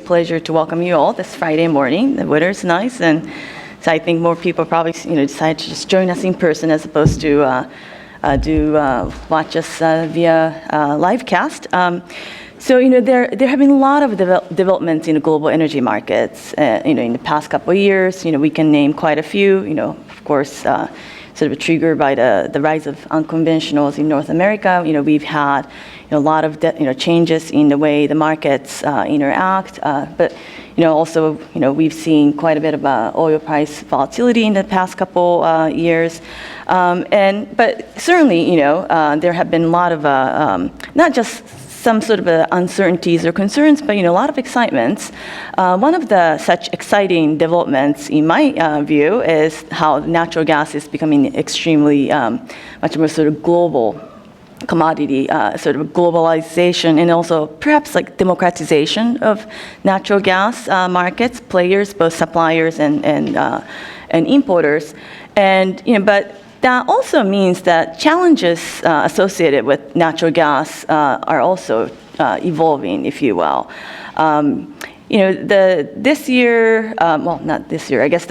pleasure to welcome you all this Friday morning. The weather is nice, and so I think more people probably decide to just join us in person as opposed to watch us via live cast. So there have been a lot of developments in the global energy markets. In the past couple of years, we can name quite a few. Of course, sort of triggered by the rise of unconventionals in North America. We've had a lot of changes in the way the markets interact, but also we've seen quite a bit of oil price volatility in the past couple years, but certainly there have been a lot of not just some sort of uncertainties or concerns, but a lot of excitements. One of the such exciting developments, in my view, is how natural gas is becoming extremely much more sort of global commodity, sort of globalization, and also perhaps like democratization of natural gas markets, players, both suppliers and importers, but that also means that challenges associated with natural gas are also evolving, if you will. This year, well, not this year. I guess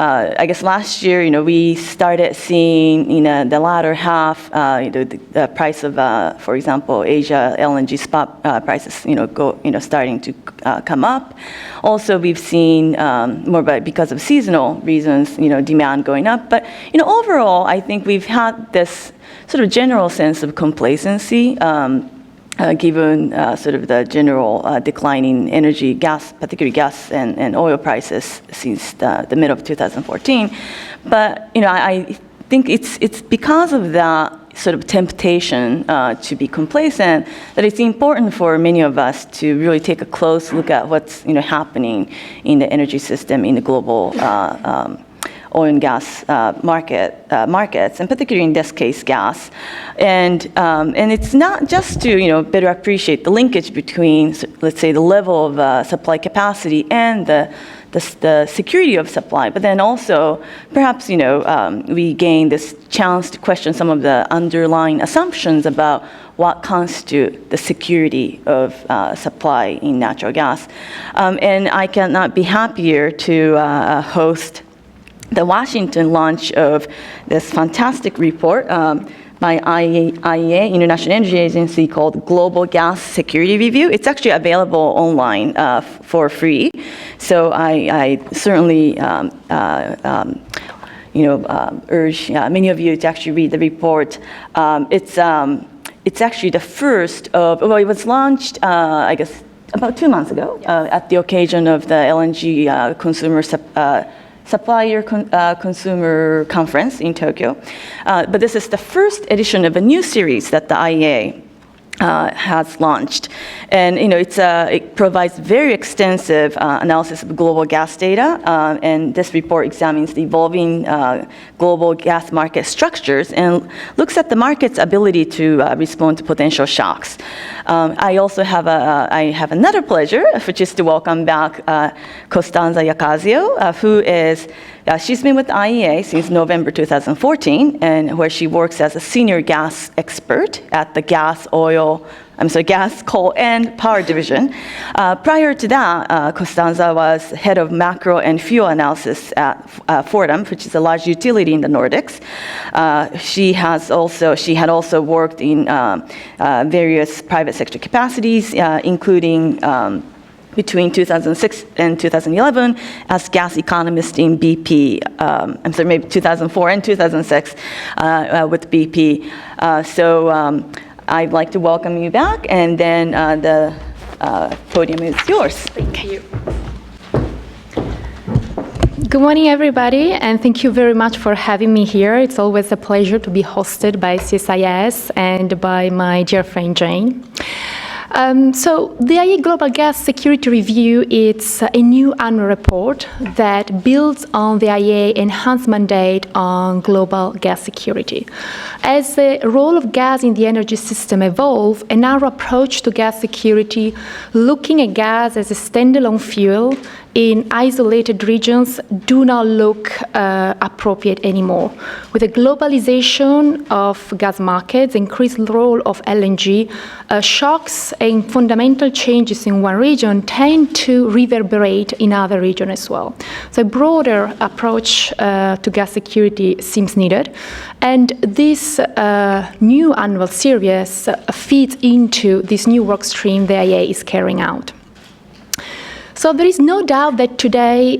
I guess last year, we started seeing in the latter half, the price of, for example, Asia LNG spot prices, starting to come up. Also, we've seen more because of seasonal reasons, demand going up. But overall, I think we've had this sort of general sense of complacency. Given sort of the general declining energy, gas, particularly gas and oil prices since the middle of 2014. But I think it's because of that sort of temptation to be complacent that it's important for many of us to really take a close look at what's happening in the energy system in the global oil and gas markets, and particularly in this case, gas. And it's not just to better appreciate the linkage between, let's say, the level of supply capacity and the security of supply, but then also perhaps we gain this chance to question some of the underlying assumptions about what constitutes the security of supply in natural gas. And I cannot be happier to host the Washington launch of this fantastic report by IEA, International Energy Agency, called Global Gas Security Review. It's actually available online for free. So I certainly urge many of you to actually read the report. It's actually the first of, well, it was launched, I guess, about 2 months ago at the occasion of the LNG Supplier Consumer Conference in Tokyo. But this is the first edition of a new series that the IEA has launched. And it provides very extensive analysis of global gas data, and this report examines the evolving global gas market structures and looks at the market's ability to respond to potential shocks. I also have another pleasure, which is to welcome back Costanza Jacazio, who is she's been with IEA since November 2014, and where she works as a senior gas expert at the gas, coal, and power division. Prior to that, Costanza was head of macro and fuel analysis at Fortum, which is a large utility in the Nordics. She had also worked in various private sector capacities, including between 2006 and 2011 as gas economist in BP. Maybe 2004 and 2006 with BP. I'd like to welcome you back, and then the podium is yours. Thank you. Good morning, everybody, and thank you very much for having me here. It's always a pleasure to be hosted by CSIS and by my dear friend Jane. So the IEA Global Gas Security Review, it's a new annual report that builds on the IEA enhanced mandate on global gas security. As the role of gas in the energy system evolves, and our approach to gas security, looking at gas as a standalone fuel in isolated regions, do not look appropriate anymore. With the globalization of gas markets, increased role of LNG, shocks and fundamental changes in one region tend to reverberate in other regions as well. So a broader approach to gas security seems needed, and this new annual series feeds into this new work stream the IEA is carrying out. So there is no doubt that today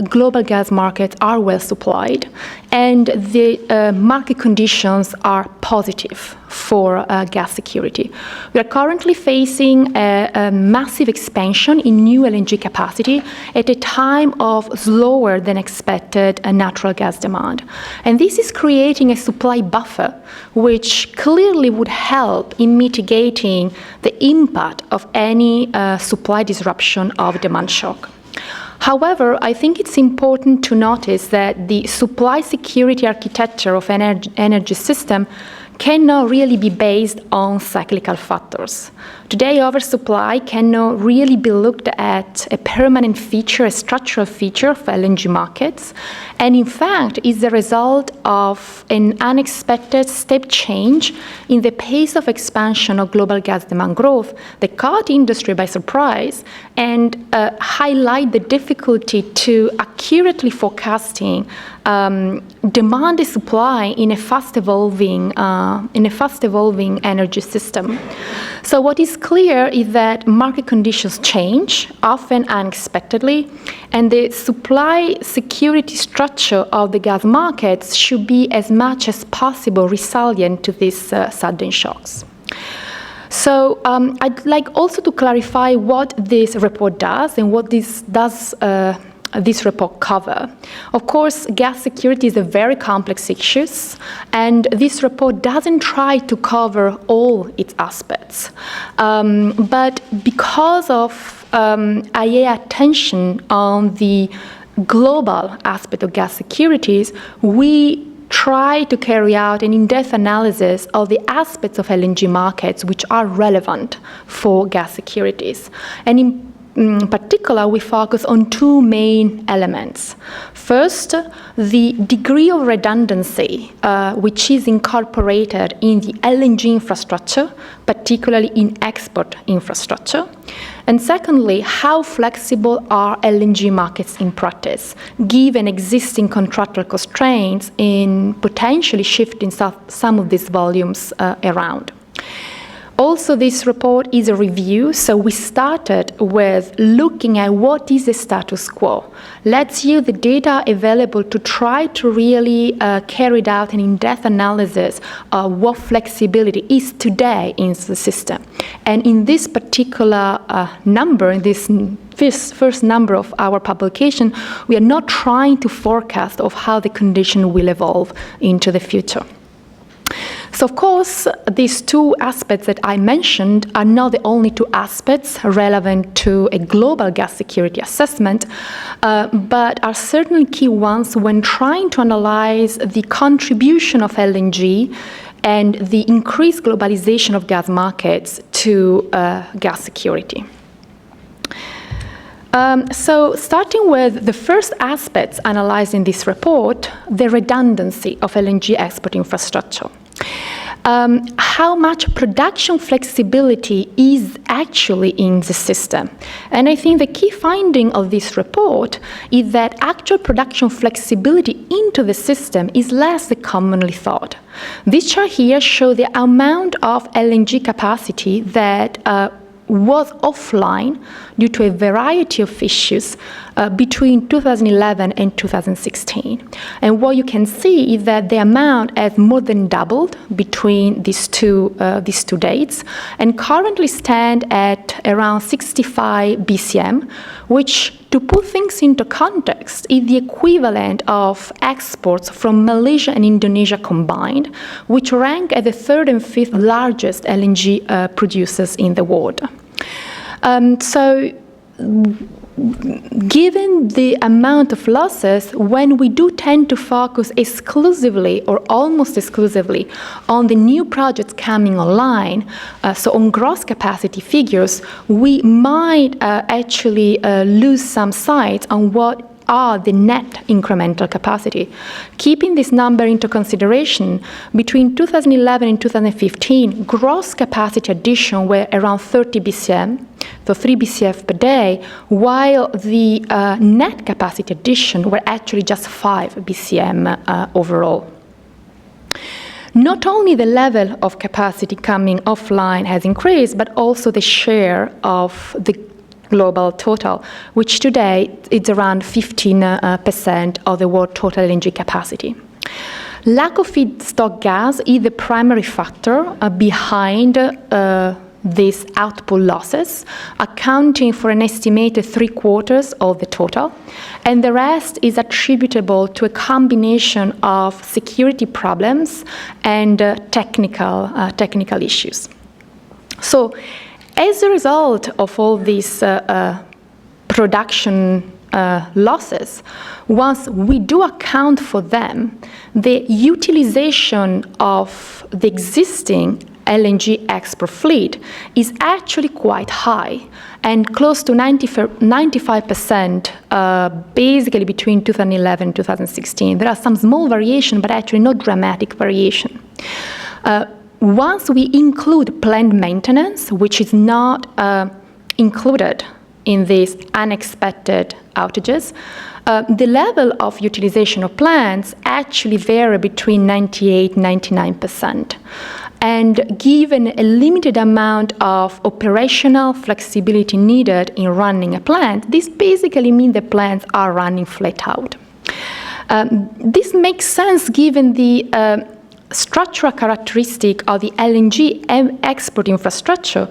global gas markets are well supplied, and the market conditions are positive for gas security. We are currently facing a massive expansion in new LNG capacity at a time of slower than expected natural gas demand. And this is creating a supply buffer, which clearly would help in mitigating the impact of any supply disruption of demand shock. However, I think it's important to notice that the supply security architecture of an energy system cannot really be based on cyclical factors. Today, oversupply cannot really be looked at a permanent feature, a structural feature of LNG markets, and in fact is the result of an unexpected step change in the pace of expansion of global gas demand growth that caught industry by surprise and highlight the difficulty to accurately forecasting demand and supply in a fast-evolving energy system. So what is clear is that market conditions change, often unexpectedly, and the supply security structure of the gas markets should be as much as possible resilient to these sudden shocks. So I'd like also to clarify what this report does and what this report cover. Of course, gas security is a very complex issue, and this report doesn't try to cover all its aspects. But because of IEA attention on the global aspect of gas securities, we try to carry out an in-depth analysis of the aspects of LNG markets which are relevant for gas securities. And in particular, we focus on two main elements. First, the degree of redundancy which is incorporated in the LNG infrastructure, particularly in export infrastructure. And secondly, how flexible are LNG markets in practice, given existing contractual constraints in potentially shifting some of these volumes around. Also, this report is a review, so we started with looking at what is the status quo. Let's use the data available to try to really carry out an in-depth analysis of what flexibility is today in the system. And in this particular number, in this first number of our publication, we are not trying to forecast of how the condition will evolve into the future. So, of course, these two aspects that I mentioned are not the only two aspects relevant to a global gas security assessment, but are certainly key ones when trying to analyze the contribution of LNG and the increased globalization of gas markets to gas security. So starting with the first aspects analyzed in this report, the redundancy of LNG export infrastructure. How much production flexibility is actually in the system. And I think the key finding of this report is that actual production flexibility into the system is less than commonly thought. This chart here shows the amount of LNG capacity that was offline due to a variety of issues between 2011 and 2016. And what you can see is that the amount has more than doubled between these two dates and currently stand at around 65 BCM, which, to put things into context, is the equivalent of exports from Malaysia and Indonesia combined, which rank as the third and fifth largest LNG producers in the world. So, given the amount of losses, when we do tend to focus exclusively or almost exclusively on the new projects coming online, so on gross capacity figures, we might actually lose some sight on what are the net incremental capacity. Keeping this number into consideration, between 2011 and 2015, gross capacity addition were around 30 BCM, so 3 BCF per day, while the net capacity addition were actually just 5 BCM overall. Not only the level of capacity coming offline has increased, but also the share of the global total, which today is around 15% of the world total LNG capacity. Lack of feedstock gas is the primary factor behind these output losses, accounting for an estimated 3/4 of the total, and the rest is attributable to a combination of security problems and technical issues. So, as a result of all these production losses, once we do account for them, the utilization of the existing LNG export fleet is actually quite high and close to 95% basically between 2011 and 2016. There are some small variation, but actually not dramatic variation. Once we include planned maintenance, which is not included in these unexpected outages, the level of utilization of plants actually vary between 98 and 99%. And given a limited amount of operational flexibility needed in running a plant, this basically means the plants are running flat out. This makes sense given the structural characteristic of the LNG export infrastructure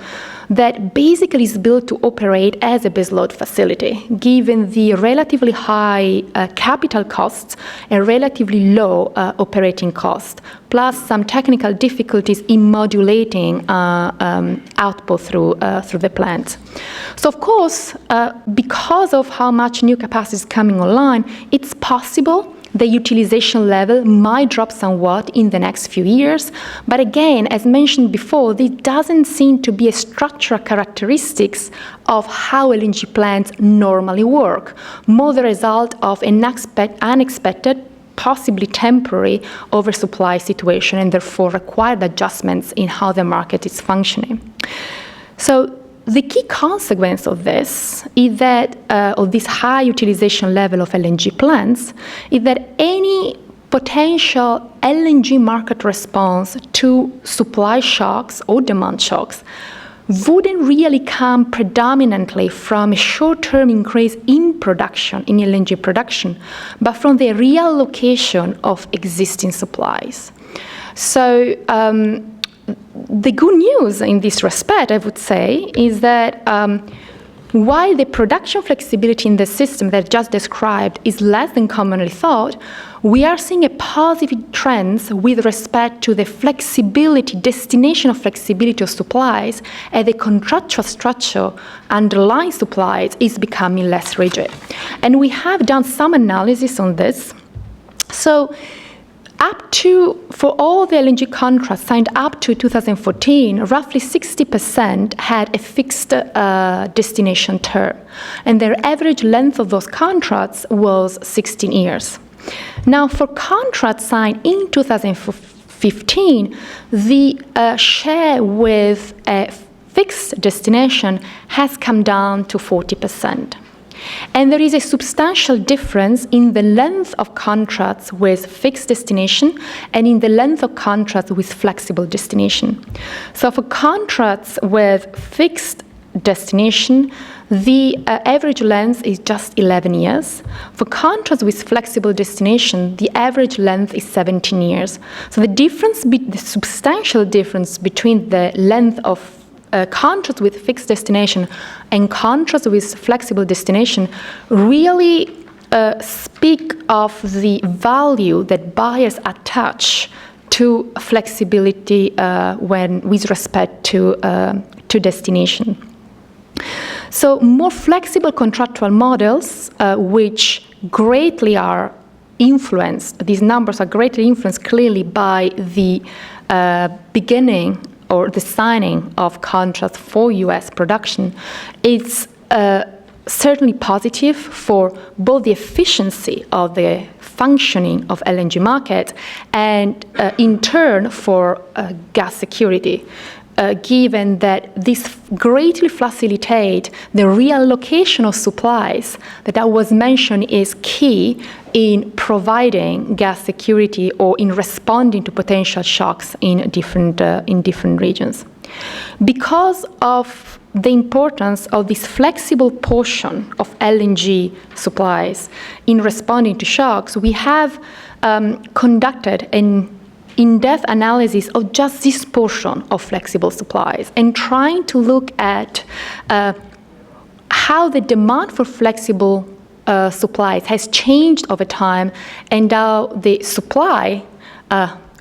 that basically is built to operate as a baseload facility, given the relatively high capital costs and relatively low operating costs, plus some technical difficulties in modulating output through the plants. So of course, because of how much new capacity is coming online, it's possible the utilization level might drop somewhat in the next few years. But again, as mentioned before, this doesn't seem to be a structural characteristics of how LNG plants normally work, more the result of an unexpected, possibly temporary oversupply situation, and therefore required adjustments in how the market is functioning. So the key consequence of this is that, of this high utilization level of LNG plants, is that any potential LNG market response to supply shocks or demand shocks wouldn't really come predominantly from a short-term increase in production, in LNG production, but from the reallocation of existing supplies. So, the good news in this respect, I would say, is that while the production flexibility in the system that I just described is less than commonly thought, we are seeing a positive trend with respect to the flexibility, destination of flexibility of supplies, and the contractual structure underlying supplies is becoming less rigid. And we have done some analysis on this. So, for all the LNG contracts signed up to 2014, roughly 60% had a fixed destination term, and their average length of those contracts was 16 years. Now, for contracts signed in 2015, the share with a fixed destination has come down to 40%. And there is a substantial difference in the length of contracts with fixed destination and in the length of contracts with flexible destination. So for contracts with fixed destination, the average length is just 11 years. For contracts with flexible destination, the average length is 17 years. So the substantial difference between the length of contracts with fixed destination and contracts with flexible destination really speak of the value that buyers attach to flexibility with respect to destination. So more flexible contractual models, which greatly are influenced, these numbers are greatly influenced clearly by the beginning or the signing of contracts for U.S. production, it's certainly positive for both the efficiency of the functioning of LNG market and in turn for gas security, given that this greatly facilitate the reallocation of supplies that was mentioned is key in providing gas security or in responding to potential shocks in different regions. Because of the importance of this flexible portion of LNG supplies in responding to shocks, we have conducted an in-depth analysis of just this portion of flexible supplies and trying to look at how the demand for flexible supplies has changed over time and how the supply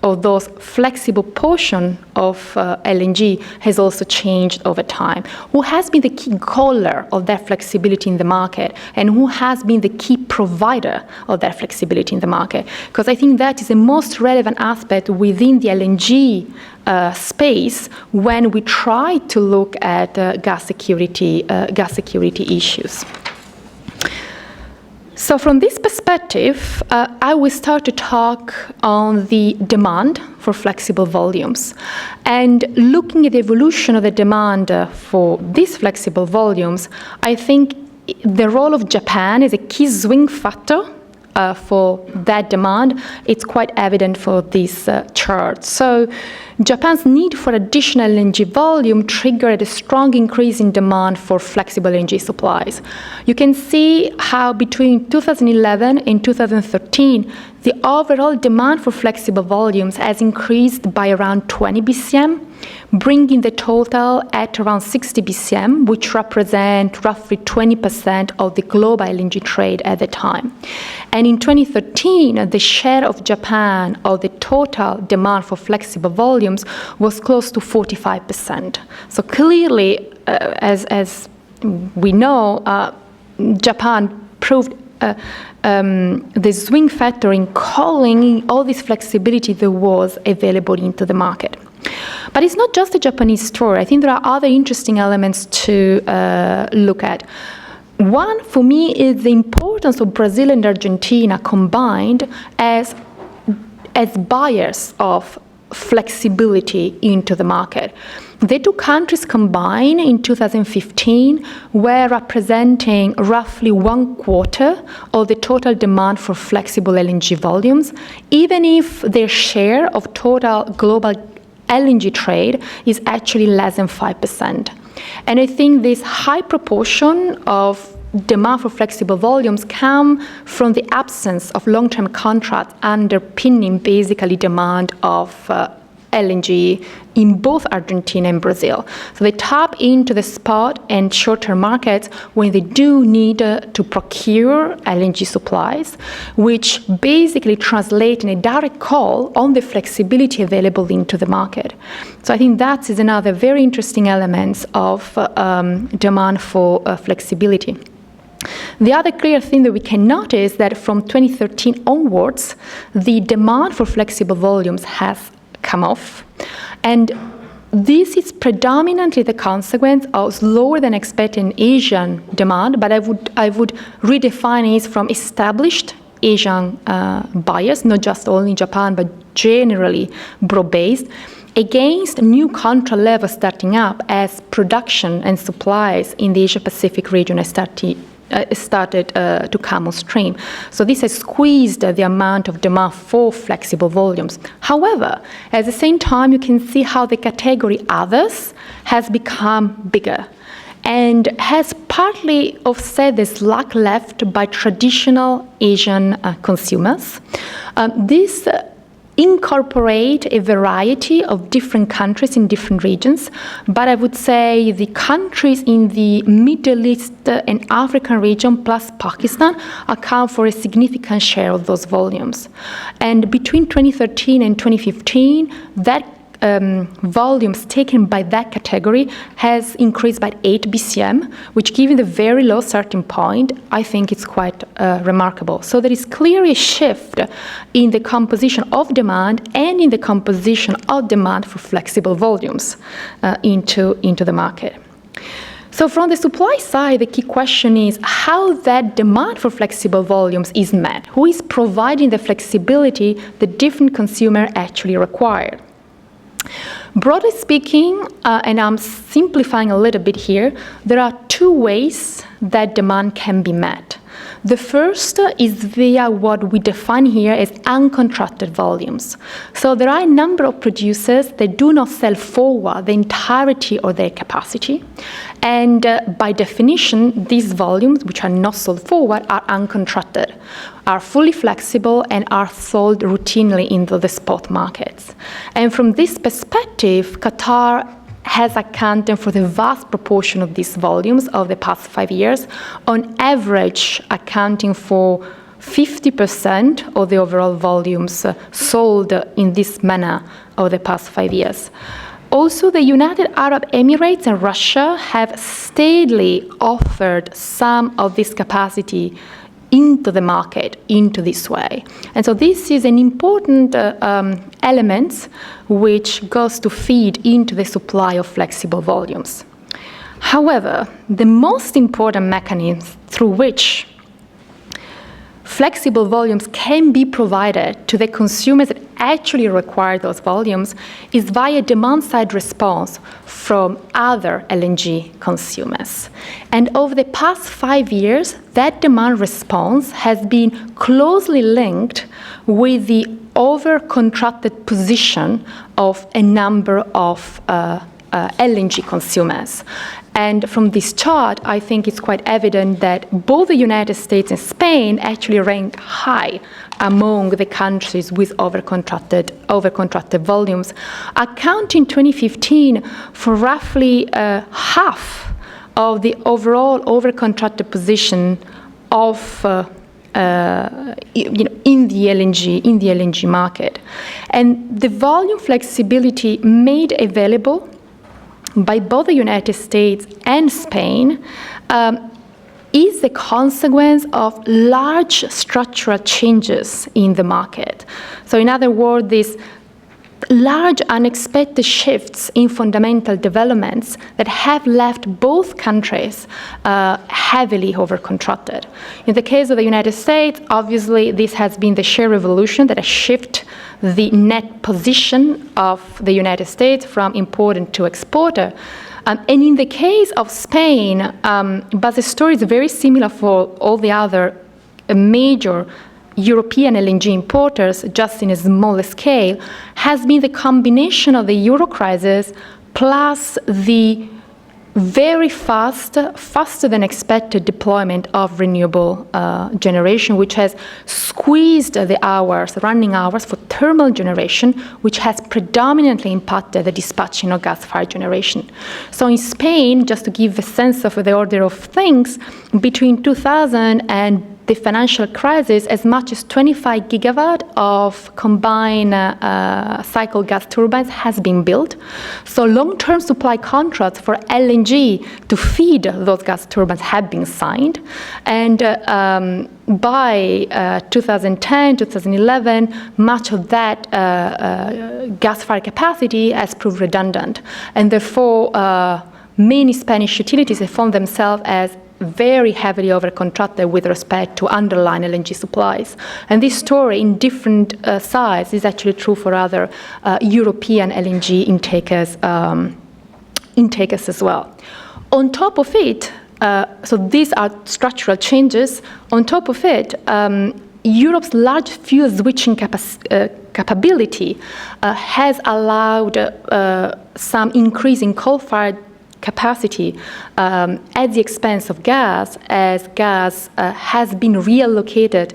of those flexible portion of LNG has also changed over time. Who has been the key caller of that flexibility in the market, and who has been the key provider of that flexibility in the market? Because I think that is the most relevant aspect within the LNG space when we try to look at gas security issues. So from this perspective, I will start to talk on the demand for flexible volumes. And looking at the evolution of the demand for these flexible volumes, I think the role of Japan is a key swing factor for that demand. It's quite evident for this chart. So Japan's need for additional LNG volume triggered a strong increase in demand for flexible LNG supplies. You can see how between 2011 and 2013, the overall demand for flexible volumes has increased by around 20 BCM, bringing the total at around 60 BCM, which represent roughly 20% of the global LNG trade at the time. And in 2013, the share of Japan of the total demand for flexible volumes was close to 45%. So clearly, as we know, Japan proved the swing factor in calling all this flexibility that was available into the market. But it's not just a Japanese story. I think there are other interesting elements to look at. One, for me, is the importance of Brazil and Argentina combined as buyers of flexibility into the market. The two countries combined in 2015 were representing roughly 1/4 of the total demand for flexible LNG volumes, even if their share of total global LNG trade is actually less than 5%. And I think this high proportion of demand for flexible volumes come from the absence of long-term contracts underpinning basically demand of LNG in both Argentina and Brazil. So they tap into the spot and short-term markets when they do need to procure LNG supplies, which basically translate in a direct call on the flexibility available into the market. So I think that is another very interesting element of demand for flexibility. The other clear thing that we can notice is that from 2013 onwards, the demand for flexible volumes has come off. And this is predominantly the consequence of slower than expected Asian demand, but I would redefine it from established Asian buyers, not just only Japan, but generally broad-based, against new contract levels starting up as production and supplies in the Asia-Pacific region started to come on stream. So this has squeezed the amount of demand for flexible volumes. However, at the same time, you can see how the category others has become bigger and has partly offset the slack left by traditional Asian consumers. This incorporate a variety of different countries in different regions, but I would say the countries in the Middle East and African region plus Pakistan account for a significant share of those volumes. And between 2013 and 2015, that volumes taken by that category has increased by 8 BCM, which given the very low starting point, I think it's quite remarkable. So there is clearly a shift in the composition of demand and in the composition of demand for flexible volumes into the market. So from the supply side, the key question is how that demand for flexible volumes is met. Who is providing the flexibility the different consumer actually require? Broadly speaking, and I'm simplifying a little bit here, there are two ways that demand can be met. The first is via what we define here as uncontracted volumes. So there are a number of producers that do not sell forward the entirety of their capacity. And by definition, these volumes, which are not sold forward, are uncontracted, are fully flexible, and are sold routinely into the spot markets. And from this perspective, Qatar has accounted for the vast proportion of these volumes of the past 5 years, on average accounting for 50% of the overall volumes sold in this manner over the past 5 years. Also, the United Arab Emirates and Russia have steadily offered some of this capacity into the market into this way. And so this is an important element which goes to feed into the supply of flexible volumes. However, the most important mechanism through which flexible volumes can be provided to the consumers that actually require those volumes is via demand-side response from other LNG consumers. And over the past 5 years, that demand response has been closely linked with the over-contracted position of a number of LNG consumers. And from this chart, I think it's quite evident that both the United States and Spain actually rank high among the countries with overcontracted volumes, accounting 2015 for roughly half of the overall overcontracted position of in the LNG market. And the volume flexibility made available by both the United States and Spain is the consequence of large structural changes in the market. So in other words, these large unexpected shifts in fundamental developments that have left both countries heavily overcontracted. In the case of the United States, obviously this has been the shale revolution that has shifted the net position of the United States from importer to exporter. And in the case of Spain, but the story is very similar for all the other major European LNG importers, just in a smaller scale, has been the combination of the euro crisis plus the very faster than expected deployment of renewable generation, which has squeezed the running hours for thermal generation, which has predominantly impacted the dispatching of gas-fired generation. So in Spain, just to give a sense of the order of things, between 2000 and the financial crisis, as much as 25 gigawatt of combined cycle gas turbines has been built. So long-term supply contracts for LNG to feed those gas turbines have been signed. And by 2010, 2011, much of that gas-fired capacity has proved redundant. And therefore, many Spanish utilities have found themselves as very heavily overcontracted with respect to underlying LNG supplies. And this story in different sides is actually true for other European LNG intakers as well. On top of it, so these are structural changes. On top of it, Europe's large fuel switching capability has allowed some increase in coal-fired capacity at the expense of gas, as gas has been reallocated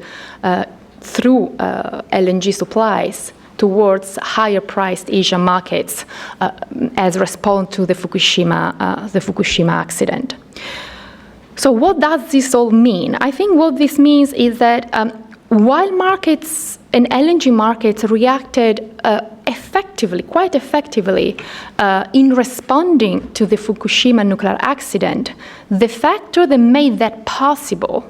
through LNG supplies towards higher-priced Asian markets as a response to the Fukushima accident. So what does this all mean? I think what this means is that while markets and LNG markets reacted quite effectively in responding to the Fukushima nuclear accident, the factor that made that possible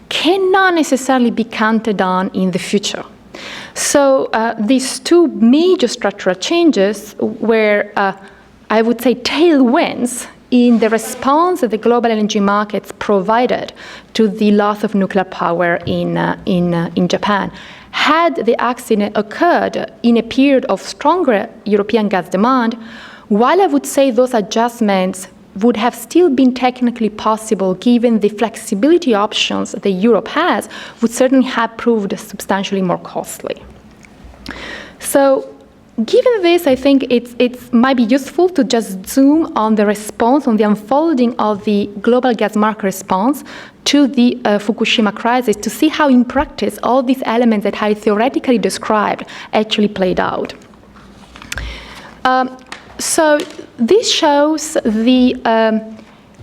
cannot necessarily be counted on in the future. So these two major structural changes were, I would say, tailwinds in the response that the global LNG markets provided to the loss of nuclear power in Japan. Had the accident occurred in a period of stronger European gas demand, while I would say those adjustments would have still been technically possible given the flexibility options that Europe has, would certainly have proved substantially more costly. So, given this, I think it might be useful to just zoom on the response, on the unfolding of the global gas market response to the Fukushima crisis to see how in practice all these elements that I theoretically described actually played out. So this shows the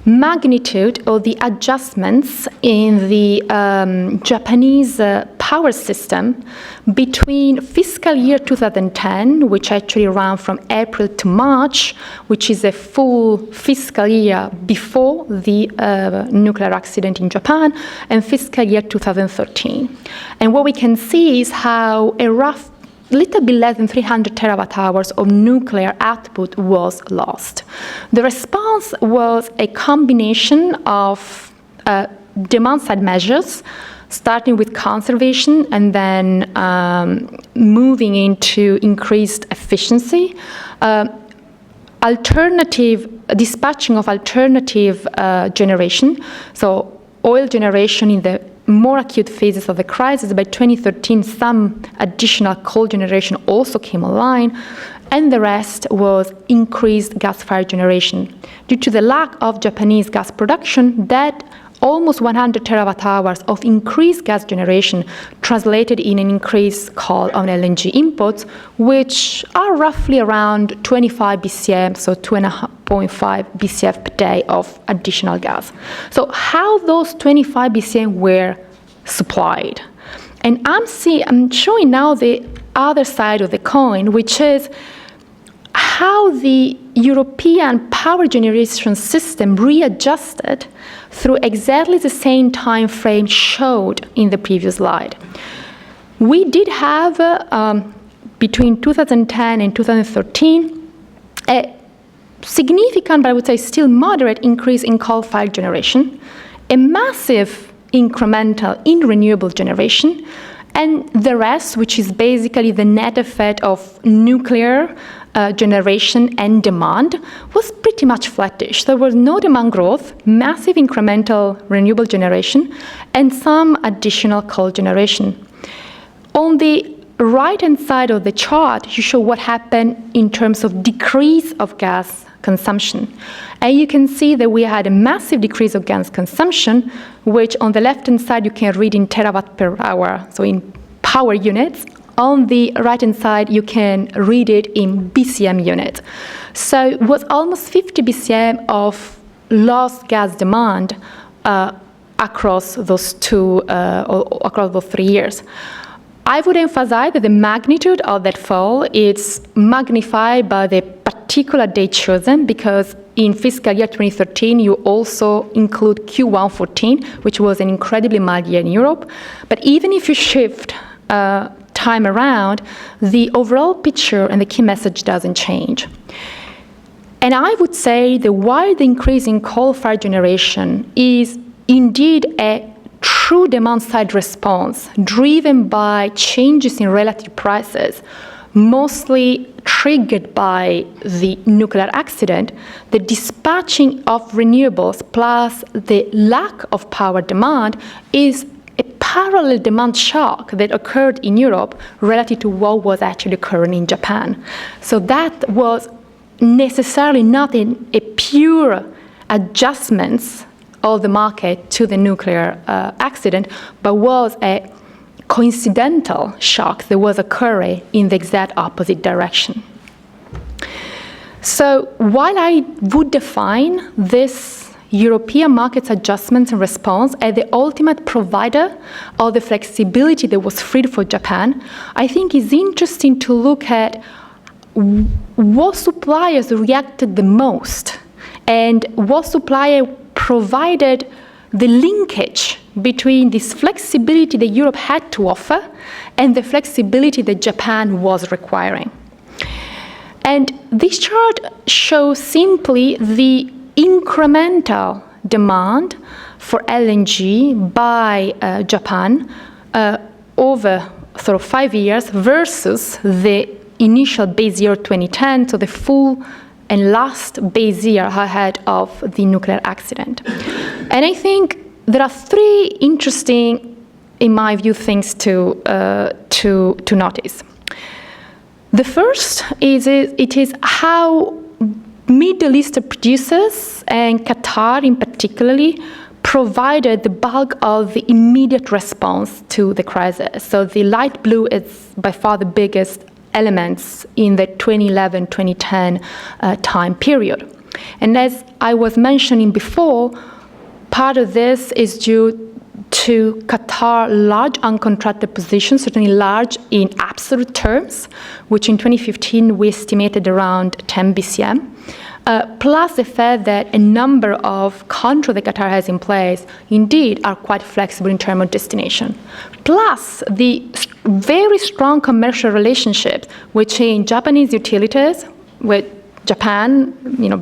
magnitude or the adjustments in the Japanese power system between fiscal year 2010, which actually ran from April to March, which is a full fiscal year before the nuclear accident in Japan, and fiscal year 2013. And what we can see is how a rough little bit less than 300 terawatt hours of nuclear output was lost. The response was a combination of demand-side measures, starting with conservation and then moving into increased efficiency, dispatching of alternative generation, so oil generation in the more acute phases of the crisis. By 2013, some additional coal generation also came online, and the rest was increased gas-fired generation. Due to the lack of Japanese gas production, that almost 100 terawatt hours of increased gas generation translated in an increased call on LNG imports, which are roughly around 25 BCM, so 2.5 BCF per day of additional gas. So how those 25 BCM were supplied? And I'm showing now the other side of the coin, which is how the European power generation system readjusted through exactly the same time frame showed in the previous slide. We did have, between 2010 and 2013, a significant, but I would say still moderate increase in coal-fired generation, a massive incremental in renewable generation, and the rest, which is basically the net effect of nuclear generation and demand, was pretty much flattish. There was no demand growth, massive incremental renewable generation, and some additional coal generation. On the right-hand side of the chart, you show what happened in terms of decrease of gas consumption. And you can see that we had a massive decrease of gas consumption, which on the left-hand side you can read in terawatt per hour, so in power units. On the right-hand side, you can read it in BCM units. So it was almost 50 BCM of lost gas demand across those 3 years. I would emphasize that the magnitude of that fall is magnified by the particular date chosen, because in fiscal year 2013, you also include Q1 14, which was an incredibly mild year in Europe. But even if you shift time around, the overall picture and the key message doesn't change. And I would say the wide increase in coal-fired generation is indeed a true demand-side response driven by changes in relative prices, mostly triggered by the nuclear accident. The dispatching of renewables plus the lack of power demand is a parallel demand shock that occurred in Europe relative to what was actually occurring in Japan. So that was necessarily not a pure adjustments of the market to the nuclear accident, but was a coincidental shock that was occurring in the exact opposite direction. So while I would define this European markets adjustments and response as the ultimate provider of the flexibility that was freed for Japan, I think it's interesting to look at what suppliers reacted the most and what supplier provided the linkage between this flexibility that Europe had to offer and the flexibility that Japan was requiring. And this chart shows simply the incremental demand for LNG by Japan over sort of 5 years versus the initial base year 2010, so the full and last base year ahead of the nuclear accident. And I think there are three interesting, in my view, things to notice. The first is how Middle Eastern producers, and Qatar in particularly, provided the bulk of the immediate response to the crisis. So the light blue is by far the biggest elements in the 2011-2010 time period. And as I was mentioning before, part of this is due to Qatar's large uncontracted position, certainly large in absolute terms, which in 2015 we estimated around 10 BCM, plus the fact that a number of contracts that Qatar has in place indeed are quite flexible in terms of destination, plus the very strong commercial relationships between Japanese utilities with Japan,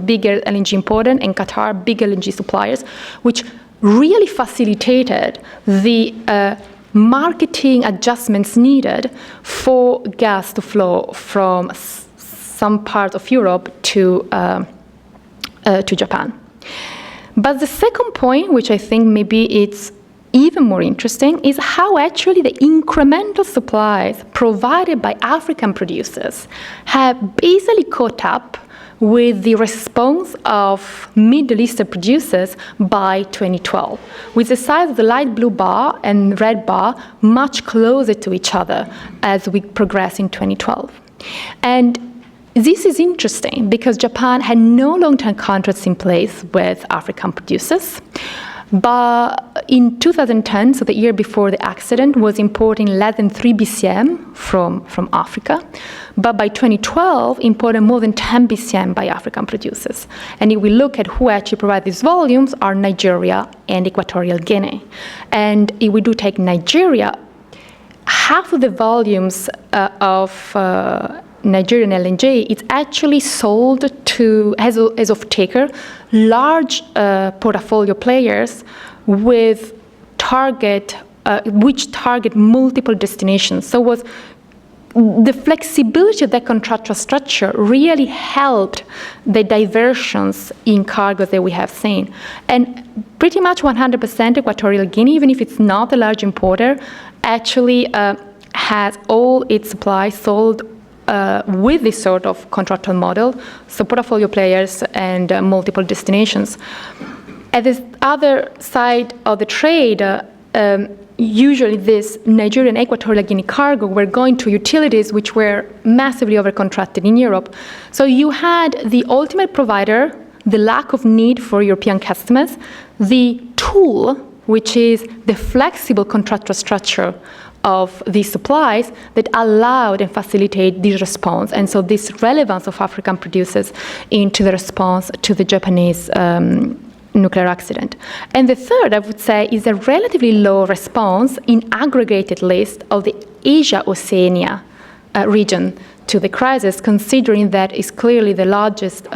bigger LNG importer, and Qatar, big LNG suppliers, which really facilitated the marketing adjustments needed for gas to flow from some parts of Europe to Japan. But the second point, which I think maybe it's even more interesting, is how actually the incremental supplies provided by African producers have basically caught up with the response of Middle Eastern producers by 2012, with the size of the light blue bar and red bar much closer to each other as we progress in 2012. And this is interesting because Japan had no long-term contracts in place with African producers, but in 2010, so the year before the accident, was importing less than 3 BCM from Africa. But by 2012, imported more than 10 BCM by African producers. And if we look at who actually provide these volumes, are Nigeria and Equatorial Guinea. And if we do take Nigeria, half of the volumes of Nigerian LNG, it's actually sold to, as off-taker, large portfolio players with which target multiple destinations. So the flexibility of that contractual structure really helped the diversions in cargoes that we have seen. And pretty much 100% Equatorial Guinea, even if it's not a large importer, actually has all its supplies sold with this sort of contractual model, so portfolio players and multiple destinations. At the other side of the trade, usually this Nigerian Equatorial Guinea cargo were going to utilities which were massively overcontracted in Europe. So you had the ultimate provider, the lack of need for European customers, the tool, which is the flexible contractual structure of these supplies that allowed and facilitate this response. And so this relevance of African producers into the response to the Japanese nuclear accident. And the third, I would say, is a relatively low response in aggregated list of the Asia-Oceania region to the crisis, considering that it's clearly the largest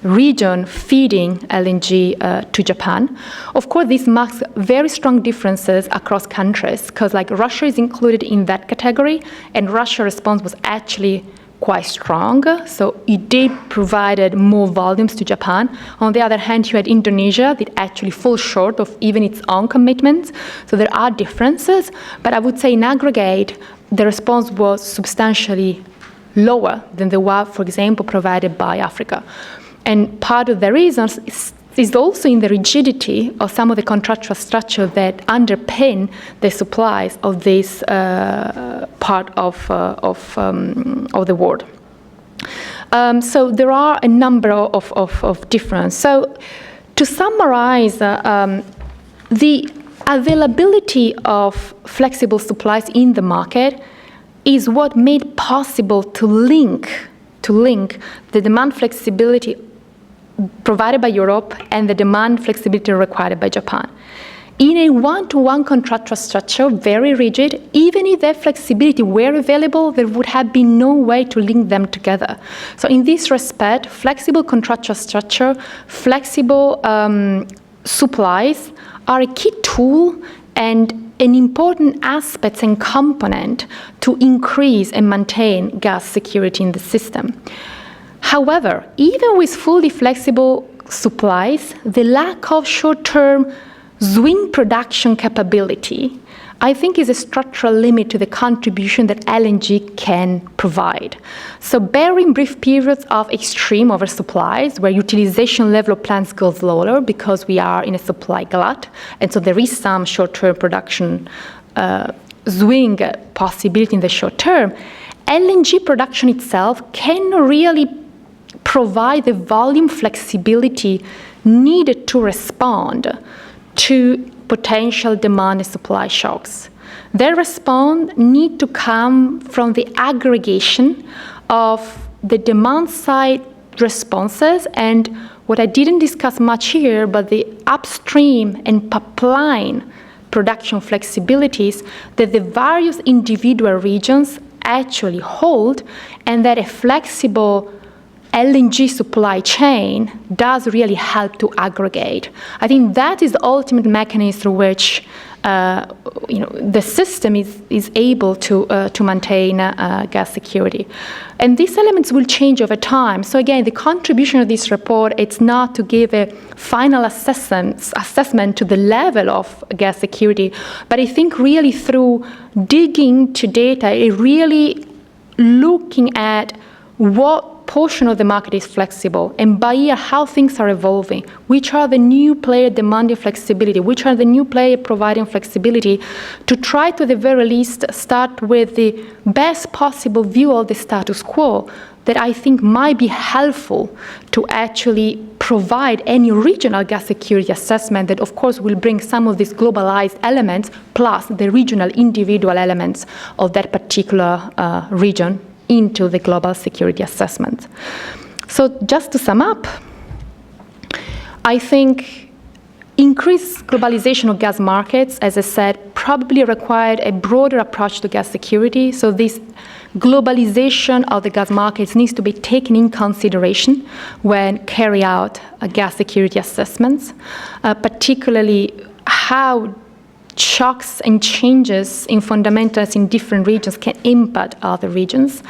region feeding LNG to Japan. Of course, this marks very strong differences across countries, because like Russia is included in that category, and Russia's response was actually quite strong, so it did provided more volumes to Japan. On the other hand, you had Indonesia that actually falls short of even its own commitments, so there are differences, but I would say in aggregate, the response was substantially lower than the one, for example, provided by Africa. And part of the reasons is also in the rigidity of some of the contractual structure that underpin the supplies of this part of the world. So there are a number of differences. So to summarize, the availability of flexible supplies in the market is what made possible to link the demand flexibility provided by Europe and the demand flexibility required by Japan. in a one-to-one contractual structure, very rigid, even if that flexibility were available, there would have been no way to link them together. So in this respect, flexible contractual structure, flexible supplies are a key tool and an important aspect and component to increase and maintain gas security in the system. However, even with fully flexible supplies, the lack of short-term swing production capability, I think, is a structural limit to the contribution that LNG can provide. So bearing brief periods of extreme oversupplies, where utilization level of plants goes lower because we are in a supply glut, and so there is some short-term production swing possibility in the short term, LNG production itself can really provide the volume flexibility needed to respond to potential demand and supply shocks. Their response need to come from the aggregation of the demand side responses and what I didn't discuss much here, but the upstream and pipeline production flexibilities that the various individual regions actually hold, and that a flexible LNG supply chain does really help to aggregate. I think that is the ultimate mechanism through which the system is able to maintain gas security. And these elements will change over time. So again, the contribution of this report, it's not to give a final assessment to the level of gas security, but I think really through digging to data, really looking at what portion of the market is flexible, and by year how things are evolving, which are the new players demanding flexibility, which are the new players providing flexibility, to try to, at the very least, start with the best possible view of the status quo that I think might be helpful to actually provide any regional gas security assessment that, of course, will bring some of these globalized elements plus the regional individual elements of that particular region into the global security assessment. So just to sum up, I think increased globalization of gas markets, as I said, probably required a broader approach to gas security. So this globalization of the gas markets needs to be taken in consideration when carry out gas security assessments, particularly how shocks and changes in fundamentals in different regions can impact other regions,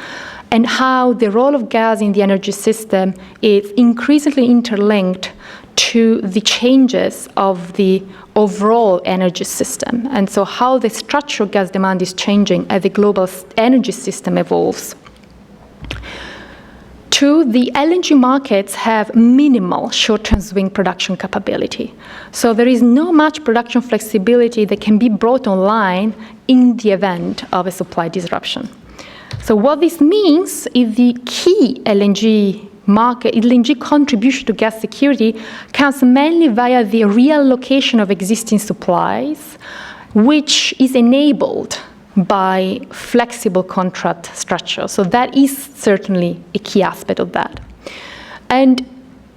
and how the role of gas in the energy system is increasingly interlinked to the changes of the overall energy system, and so how the structural gas demand is changing as the global energy system evolves. Two, the LNG markets have minimal short-term swing production capability. So there is not much production flexibility that can be brought online in the event of a supply disruption. So what this means is the key LNG market, LNG contribution to gas security comes mainly via the reallocation of existing supplies, which is enabled by flexible contract structure. So that is certainly a key aspect of that. And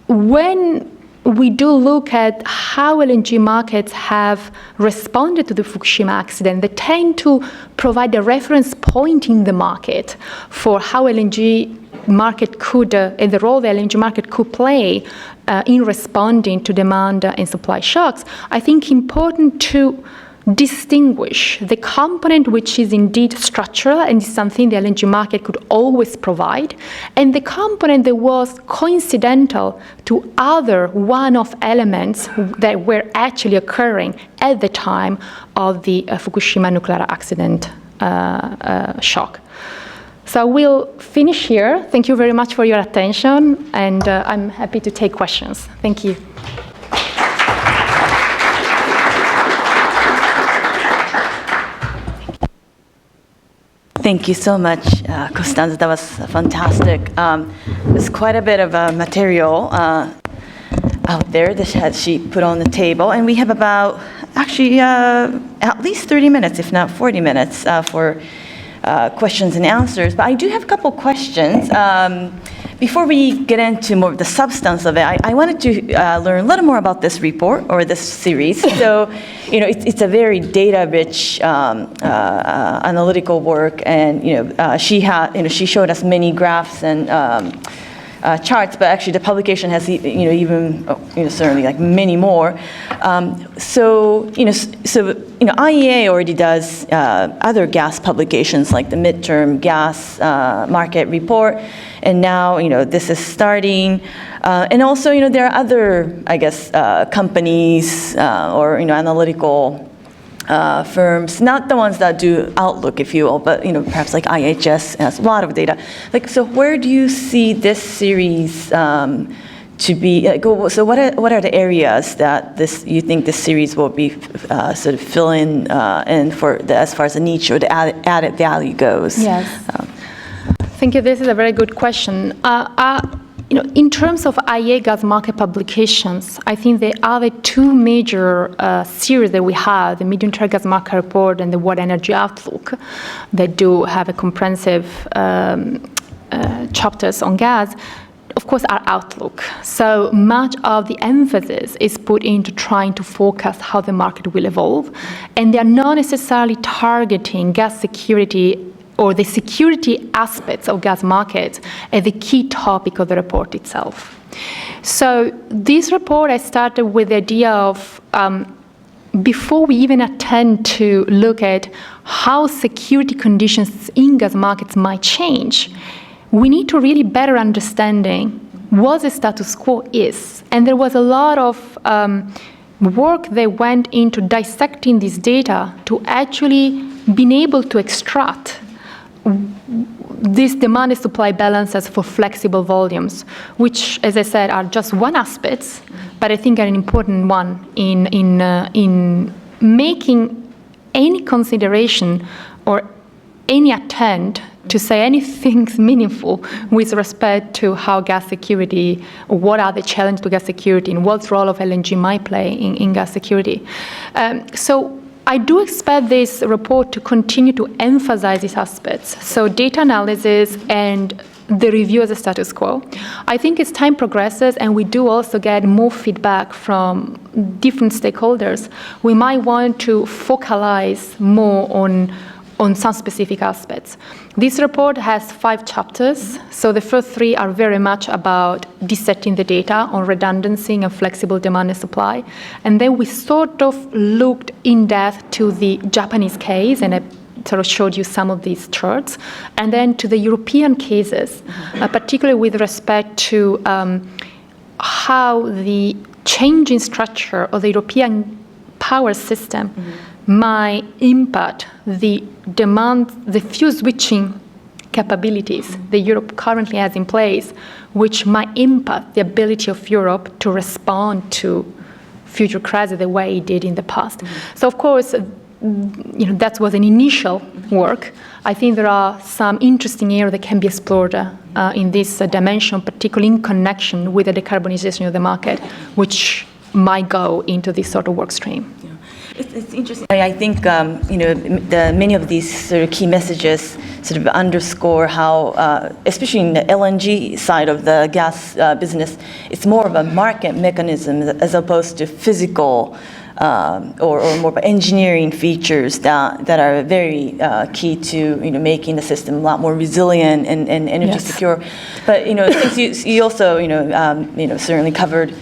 when we do look at how LNG markets have responded to the Fukushima accident, they tend to provide a reference point in the market for how LNG market could, and the role the LNG market could play in responding to demand and supply shocks. I think important to distinguish the component which is indeed structural and is something the LNG market could always provide, and the component that was coincidental to other one-off elements that were actually occurring at the time of the Fukushima nuclear accident shock. So we'll finish here. Thank you very much for your attention, and I'm happy to take questions. Thank you. Thank you so much, Costanza. That was fantastic. There's quite a bit of material out there that she put on the table, and we have about actually at least 30 minutes, if not 40 minutes, for questions and answers. But I do have a couple questions before we get into more of the substance of it, I wanted to learn a little more about this report or this series. So, it's a very data-rich analytical work, and she showed us many graphs and charts, but actually the publication has even certainly like many more. So IEA already does other gas publications like the midterm gas market report, and now this is starting. And also there are other, I guess, companies or analytical firms, not the ones that do Outlook, if you will, but perhaps like IHS has a lot of data. So where do you see this series to be? So what are the areas that you think this series will be sort of filling in for as far as the niche or the added value goes? Yes. Thank you. This is a very good question. In terms of IEA gas market publications, I think there are the two major series that we have, the Medium-Term Gas Market Report and the World Energy Outlook, that do have a comprehensive chapters on gas, of course, our outlook. So much of the emphasis is put into trying to forecast how the market will evolve, and they are not necessarily targeting gas security or the security aspects of gas markets as the key topic of the report itself. So this report, I started with the idea of, before we even attempt to look at how security conditions in gas markets might change, we need to really better understanding what the status quo is. And there was a lot of work that went into dissecting this data to actually being able to extract this demand and supply balances for flexible volumes, which, as I said, are just one aspect, but I think are an important one in making any consideration or any attempt to say anything meaningful with respect to how gas security, or what are the challenges to gas security, and what role of LNG might play in gas security. So I do expect this report to continue to emphasize these aspects, so data analysis and the review of the status quo. I think as time progresses and we do also get more feedback from different stakeholders, we might want to focalize more on some specific aspects. This report has 5 chapters, so the first 3 are very much about dissecting the data on redundancy and flexible demand and supply. And then we sort of looked in depth to the Japanese case, and I sort of showed you some of these charts, and then to the European cases, particularly with respect to how the changing structure of the European power system might impact the demand, the fuel switching capabilities that Europe currently has in place, which might impact the ability of Europe to respond to future crises the way it did in the past. So, of course, that was an initial work. I think there are some interesting areas that can be explored in this dimension, particularly in connection with the decarbonization of the market, which might go into this sort of work stream. It's interesting. I think many of these sort of key messages sort of underscore how, especially in the LNG side of the gas business, it's more of a market mechanism as opposed to physical or more of engineering features that are very key to making the system a lot more resilient and energy secure. But since you also certainly covered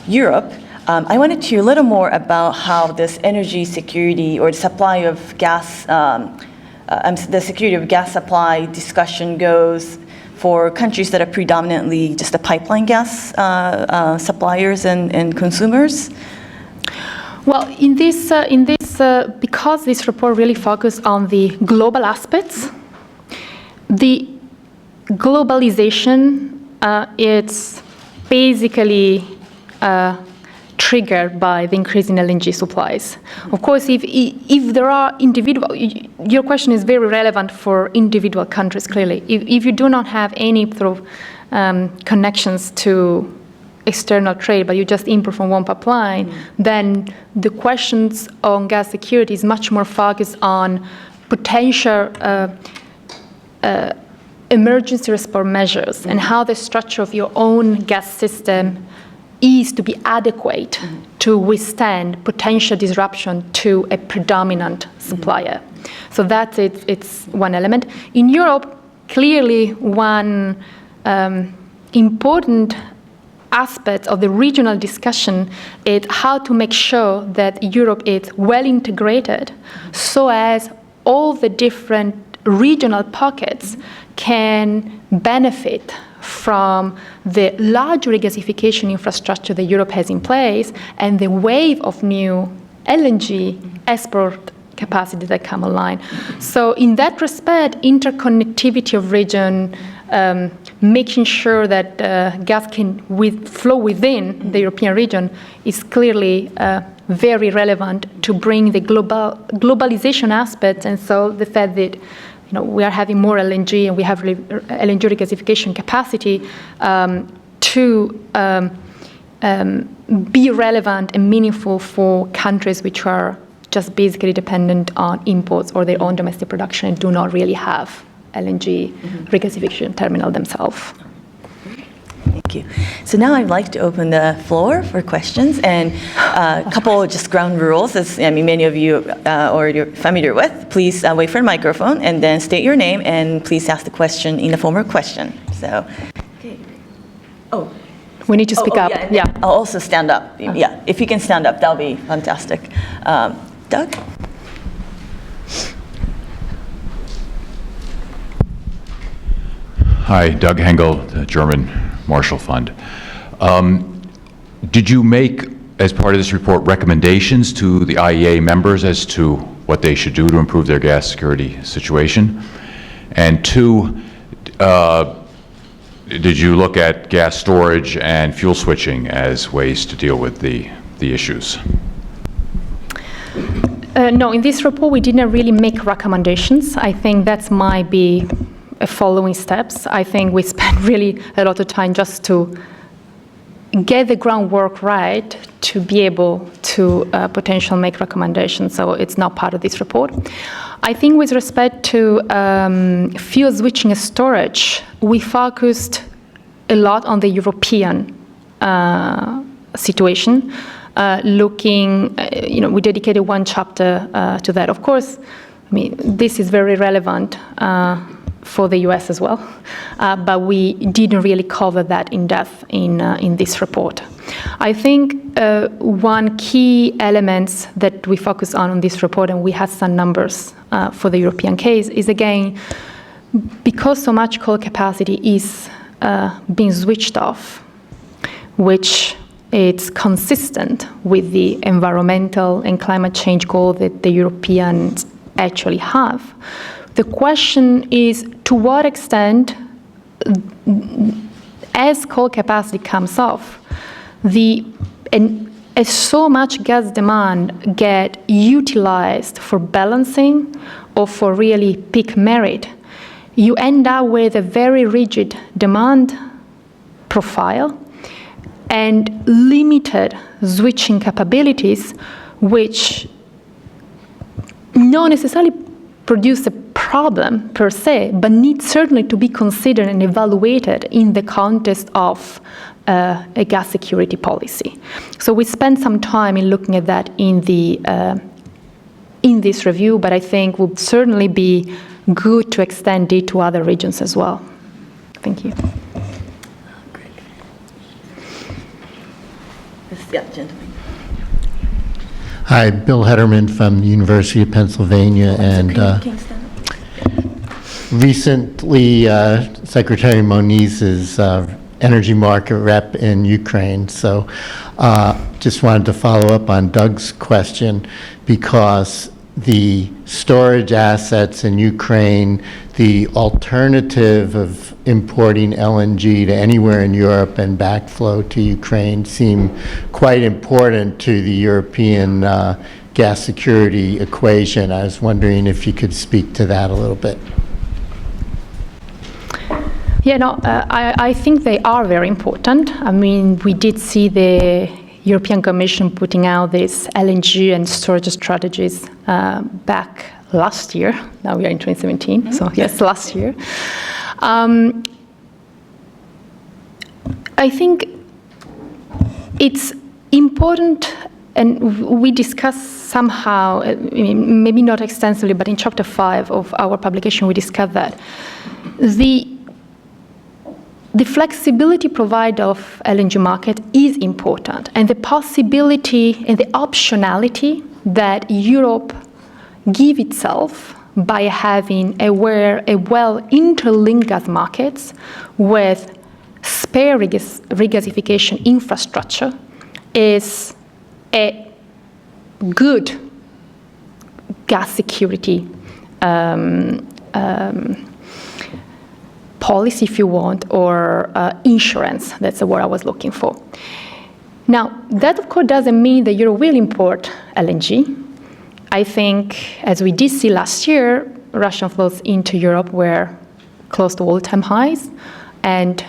Europe. I wanted to hear a little more about how this energy security or the supply of gas, the security of gas supply discussion goes for countries that are predominantly just the pipeline gas suppliers and consumers. Well, in this, because this report really focused on the global aspects, the globalization, it's basically triggered by the increase in LNG supplies. Of course, if there are individual, your question is very relevant for individual countries, clearly. If you do not have any sort of connections to external trade, but you just import from one pipeline, then the questions on gas security is much more focused on potential emergency response measures and how the structure of your own gas system is to be adequate to withstand potential disruption to a predominant supplier. So that's it's one element. In Europe, clearly one important aspect of the regional discussion is how to make sure that Europe is well integrated so as all the different regional pockets can benefit from the large regasification infrastructure that Europe has in place and the wave of new LNG export capacity that come online. So in that respect, interconnectivity of region, making sure that gas can flow within the European region is clearly very relevant to bring the globalization aspect, and so the fact that we are having more LNG and we have LNG regasification capacity to be relevant and meaningful for countries which are just basically dependent on imports or their own domestic production and do not really have LNG regasification terminal themselves. Thank you. So now I'd like to open the floor for questions, and a couple just ground rules, as many of you are familiar with. Please wait for a microphone and then state your name, and please ask the question in the form of question. So, okay. Oh. We need to speak up. Yeah. I'll also stand up. Yeah, if you can stand up, that'll be fantastic. Doug? Hi, Doug Hengel, the German Marshall Fund. Did you make, as part of this report, recommendations to the IEA members as to what they should do to improve their gas security situation? And two, did you look at gas storage and fuel switching as ways to deal with the issues? No, in this report we didn't really make recommendations. I think that might be following steps. I think we spent really a lot of time just to get the groundwork right to be able to potentially make recommendations. So it's not part of this report. I think with respect to fuel switching and storage, we focused a lot on the European situation. Looking, we dedicated one chapter to that. Of course, this is very relevant for the US as well, but we didn't really cover that in depth in this report. I think one key element that we focus on this report, and we have some numbers for the European case, is again, because so much coal capacity is being switched off, which it's consistent with the environmental and climate change goal that the Europeans actually have. The question is, to what extent, as coal capacity comes off, as so much gas demand get utilized for balancing or for really peak merit, you end up with a very rigid demand profile and limited switching capabilities, which not necessarily produce a problem per se, but needs certainly to be considered and evaluated in the context of a gas security policy. So we spent some time in looking at that in this review, but I think would certainly be good to extend it to other regions as well. Thank you. Great. Yeah, gentlemen. Hi, Bill Hederman from the University of Pennsylvania, and recently Secretary Moniz is energy market rep in Ukraine. So just wanted to follow up on Doug's question, because the storage assets in Ukraine, the alternative of importing LNG to anywhere in Europe and backflow to Ukraine seem quite important to the European gas security equation. I was wondering if you could speak to that a little bit. Yeah, no, I think they are very important. I mean, we did see the European Commission putting out these LNG and storage strategies back last year. Now we are in 2017, so yes, last year. I think it's important, and we discussed somehow, maybe not extensively, but in chapter 5 of our publication, we discussed that the flexibility provided of LNG market is important, and the possibility and the optionality that Europe give itself by having a well interlinked gas markets with spare regasification infrastructure is a good gas security policy, if you want, or insurance. That's the word I was looking for. Now, that of course doesn't mean that Europe will import LNG. I think, as we did see last year, Russian flows into Europe were close to all-time highs, and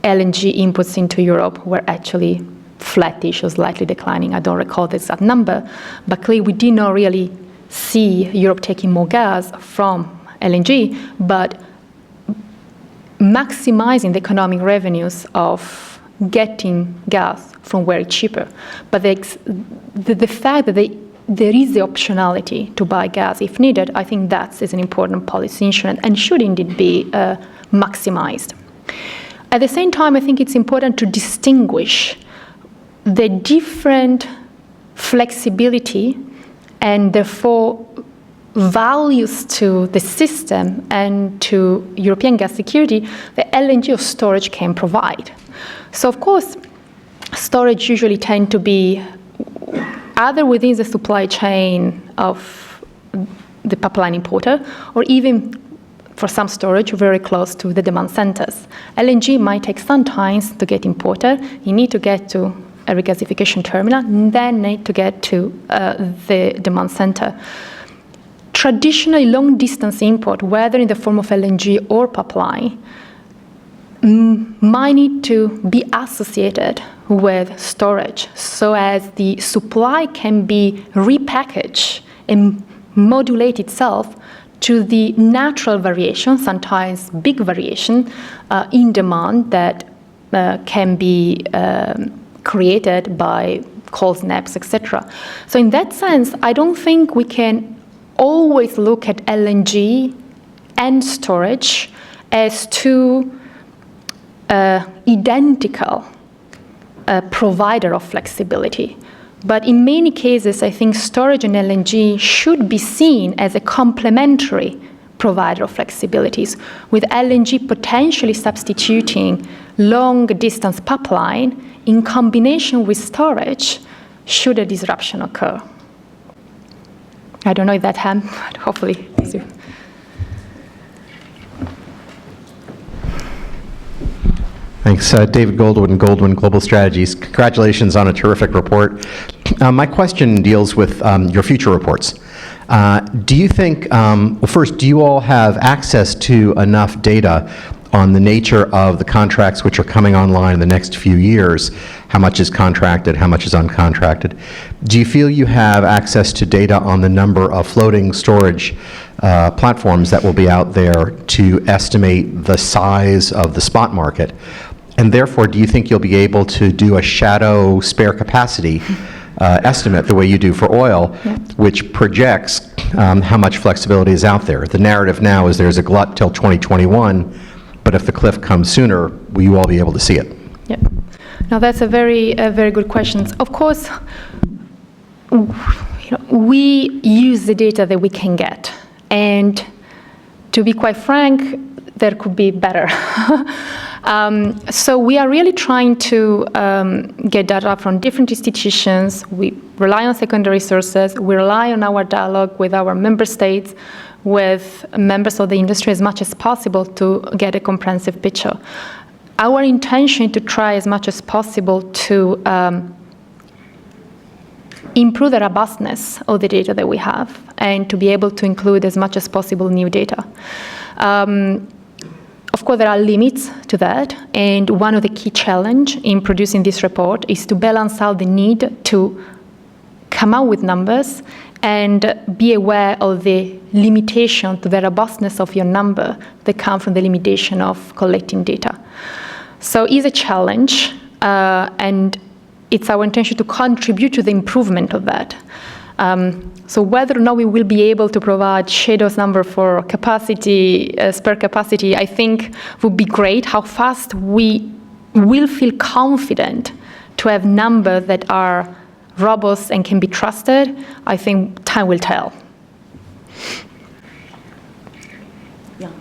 LNG inputs into Europe were actually flattish or slightly declining. I don't recall the exact number, but clearly we did not really see Europe taking more gas from LNG, but maximizing the economic revenues of getting gas from where it's cheaper. But the fact that there is the optionality to buy gas if needed, I think that is an important policy instrument and should indeed be maximized. At the same time, I think it's important to distinguish the different flexibility and therefore values to the system and to European gas security that LNG or storage can provide. So of course, storage usually tend to be either within the supply chain of the pipeline importer or even for some storage very close to the demand centers. LNG might take some time to get imported. You need to get to a regasification terminal and then need to get to the demand center. Traditionally, long-distance import, whether in the form of LNG or pipeline, might need to be associated with storage so as the supply can be repackaged and modulate itself to the natural variation, sometimes big variation, in demand that can be created by cold snaps, etc. So in that sense, I don't think we can always look at LNG and storage as two identical provider of flexibility. But in many cases, I think storage and LNG should be seen as a complementary provider of flexibilities, with LNG potentially substituting long-distance pipeline in combination with storage should a disruption occur. I don't know if that happened, but hopefully. Thanks. David Goldwyn, Goldwyn Global Strategies. Congratulations on a terrific report. My question deals with your future reports. Do you think, well, first, do you all have access to enough data on the nature of the contracts which are coming online in the next few years? How much is contracted, how much is uncontracted? Do you feel you have access to data on the number of floating storage platforms that will be out there to estimate the size of the spot market? And therefore, do you think you'll be able to do a shadow spare capacity estimate the way you do for oil, which projects how much flexibility is out there? The narrative now is there's a glut till 2021, but if the cliff comes sooner, will you all be able to see it? Yeah. Now that's a very good question. Of course, we use the data that we can get, and to be quite frank, there could be better. So we are really trying to get data from different institutions. We rely on secondary sources. We rely on our dialogue with our member states, with members of the industry as much as possible to get a comprehensive picture. Our intention to try as much as possible to improve the robustness of the data that we have and to be able to include as much as possible new data. Of course, there are limits to that, and one of the key challenges in producing this report is to balance out the need to come out with numbers and be aware of the limitation to the robustness of your number that come from the limitation of collecting data. So it's a challenge, and it's our intention to contribute to the improvement of that. So whether or not we will be able to provide shadows number for capacity, spare capacity, I think would be great. How fast we will feel confident to have numbers that are robust and can be trusted, I think time will tell. Yeah.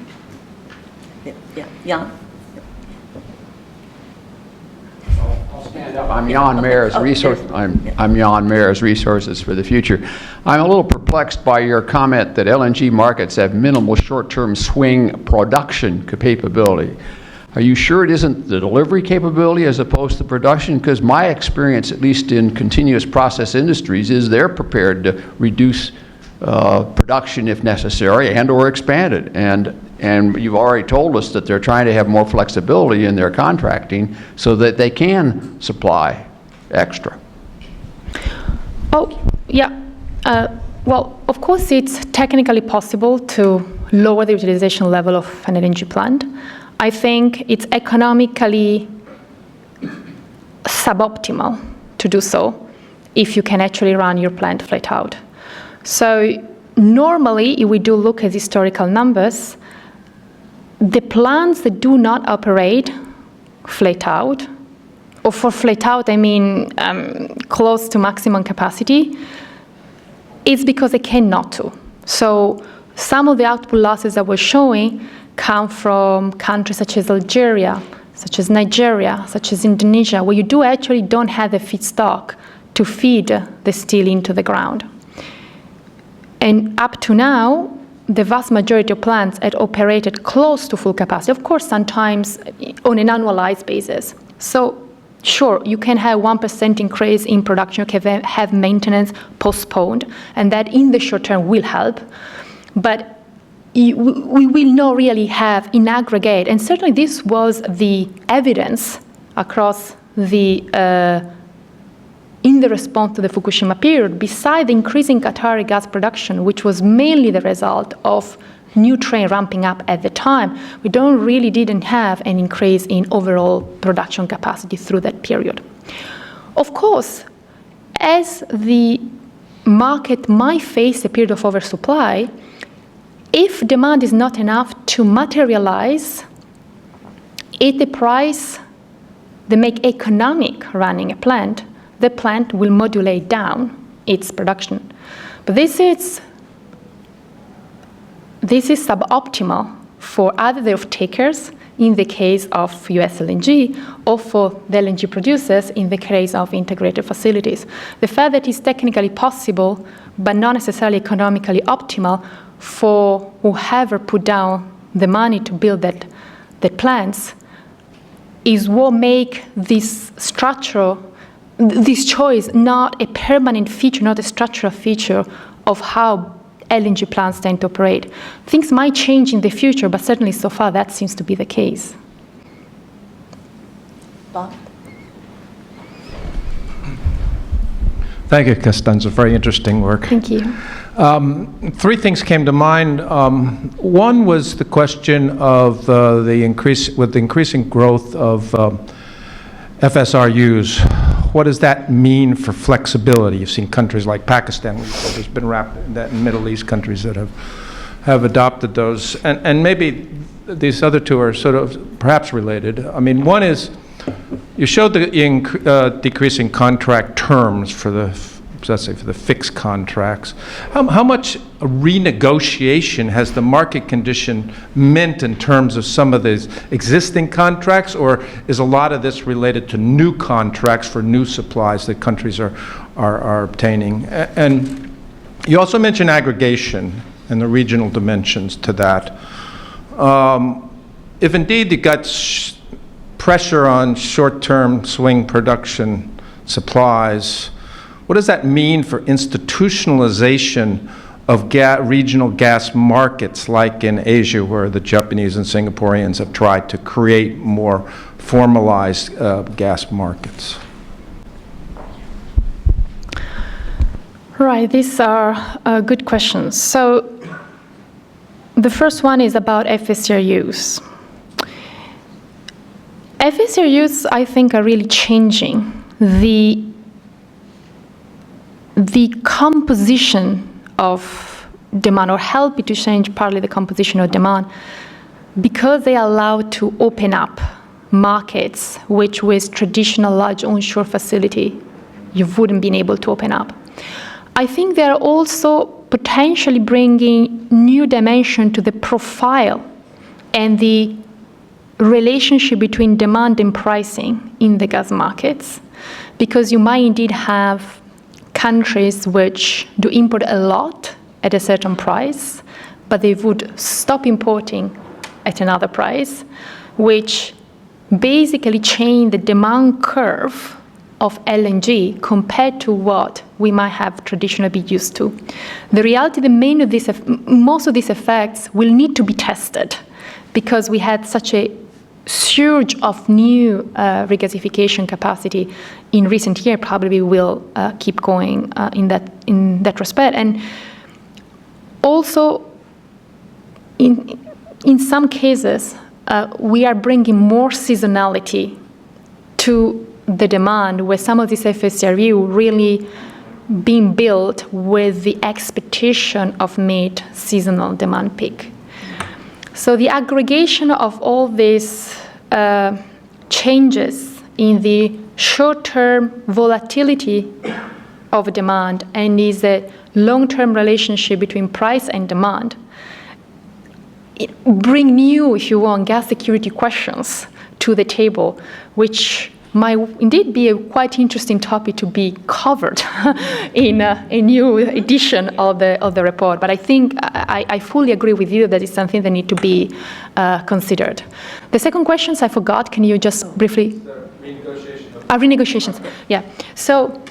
I'm Jan Mayers, I'm Jan Mayers, Resources for the Future. I'm a little perplexed by your comment that LNG markets have minimal short-term swing production capability. Are you sure it isn't the delivery capability as opposed to production? Because my experience, at least in continuous process industries, is they're prepared to reduce production if necessary and or expand it. And you've already told us that they're trying to have more flexibility in their contracting so that they can supply extra. Oh, yeah. Well, of course, it's technically possible to lower the utilization level of an LNG plant. I think it's economically suboptimal to do so if you can actually run your plant flat out. So normally, if we do look at historical numbers, the plants that do not operate flat out, or for flat out, I mean close to maximum capacity, it's because they cannot to. So some of the output losses that we're showing come from countries such as Algeria, such as Nigeria, such as Indonesia, where you don't have the feedstock to feed the steel into the ground. And up to now, the vast majority of plants had operated close to full capacity, of course, sometimes on an annualized basis. So sure, you can have 1% increase in production, you can have maintenance postponed, and that in the short term will help. But we will not really have in aggregate, and certainly this was the evidence across the in the response to the Fukushima period, beside the increasing Qatari gas production, which was mainly the result of new train ramping up at the time, we didn't have an increase in overall production capacity through that period. Of course, as the market might face a period of oversupply, if demand is not enough to materialize at the price that make economic running a plant, the plant will modulate down its production. But this is suboptimal for either the off-takers in the case of US LNG or for the LNG producers in the case of integrated facilities. The fact that it's technically possible but not necessarily economically optimal for whoever put down the money to build that plants is what make this choice not a permanent feature, not a structural feature of how LNG plants tend to operate. Things might change in the future, but certainly so far that seems to be the case. Bob? Thank you, Costanza. Very interesting work. Thank you. Three things came to mind. One was the question of the increasing growth of FSRUs. What does that mean for flexibility? You've seen countries like Pakistan, there's been that in Middle East countries that have adopted those. And maybe these other two are sort of perhaps related. I mean, one is, you showed the decreasing contract terms for let's say for the fixed contracts. How much renegotiation has the market condition meant in terms of some of these existing contracts, or is a lot of this related to new contracts for new supplies that countries are obtaining? And you also mentioned aggregation and the regional dimensions to that. If indeed you got pressure on short-term swing production supplies, what does that mean for institutionalization of regional gas markets like in Asia, where the Japanese and Singaporeans have tried to create more formalized gas markets? Right, these are good questions. So the first one is about FSRUs. FSRUs, I think, are really changing the composition of demand, or help it to change partly the composition of demand, because they allow to open up markets which with traditional large onshore facility you wouldn't been able to open up. I think they're also potentially bringing new dimension to the profile and the relationship between demand and pricing in the gas markets, because you might indeed have countries which do import a lot at a certain price, but they would stop importing at another price, which basically change the demand curve of LNG compared to what we might have traditionally been used to. The reality, most of these effects will need to be tested, because we had such a surge of new regasification capacity in recent years. Probably will keep going in that respect. And also, in some cases, we are bringing more seasonality to the demand, where some of these FSRU really being built with the expectation of mid-seasonal demand peak. So the aggregation of all these changes in the short-term volatility of demand and is a long-term relationship between price and demand, it bring new, if you want, gas security questions to the table, which might indeed be a quite interesting topic to be covered in a new edition of the report. But I think I fully agree with you that it's something that needs to be considered. The second question, I forgot. Can you just briefly? The renegotiation. Renegotiations. Yeah. So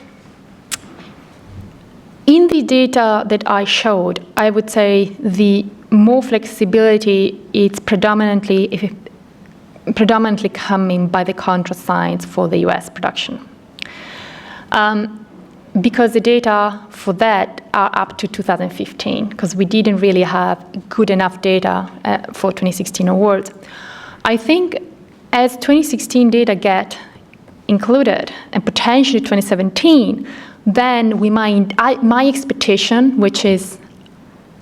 in the data that I showed, I would say the more flexibility is predominantly coming by the contract signs for the US production. Because the data for that are up to 2015, because we didn't really have good enough data for 2016 onwards. I think as 2016 data get included, and potentially 2017, then we might, my expectation, which is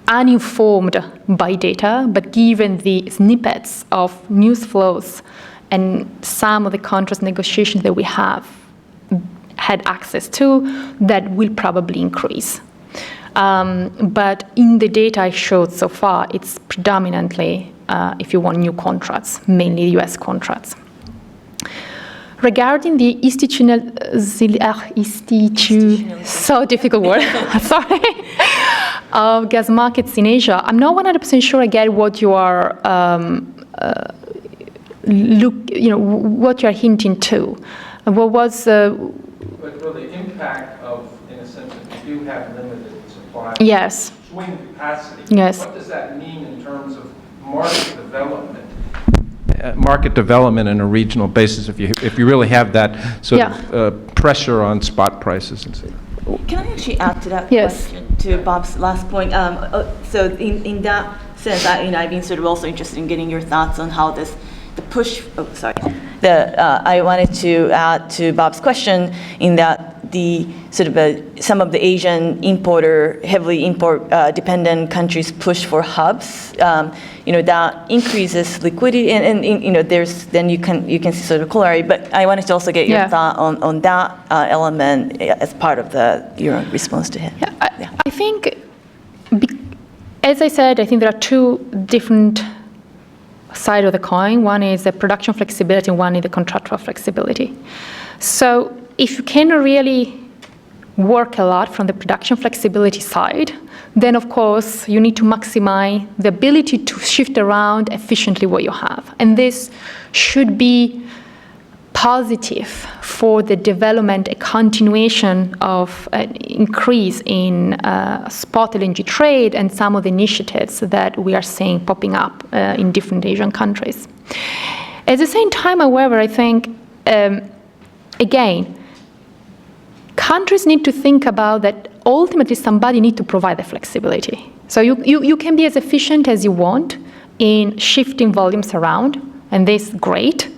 uninformed by data, but given the snippets of news flows and some of the contract negotiations that we have had access to, that will probably increase. But in the data I showed so far, it's predominantly, if you want, new contracts, mainly US contracts. Regarding the so difficult word, sorry, of gas markets in Asia, I'm not 100% sure I get what you are what you are hinting to. What was well, the impact of, in a sense, that you do have limited supply. Yes. Swing capacity. Yes. What does that mean in terms of market development? Market development on a regional basis, if you really have that sort of pressure on spot prices and so on. Can I actually add to that Yes. question, to Bob's last point? So in that sense, I've been sort of also interested in getting your thoughts on how the push. Oh, sorry. I wanted to add to Bob's question in that the sort of some of the Asian heavily import dependent countries push for hubs. That increases liquidity, and then you can see sort of corollary. But I wanted to also get your thought on that element as part of your response to him. Yeah, I think, as I said, I think there are two different sides of the coin. One is the production flexibility, and one is the contractual flexibility. So if you cannot really work a lot from the production flexibility side, then of course you need to maximize the ability to shift around efficiently what you have. And this should be positive for the development, a continuation of an increase in spot LNG trade and some of the initiatives that we are seeing popping up in different Asian countries. At the same time, however, I think, again, countries need to think about that ultimately somebody needs to provide the flexibility. So you can be as efficient as you want in shifting volumes around, and this is great,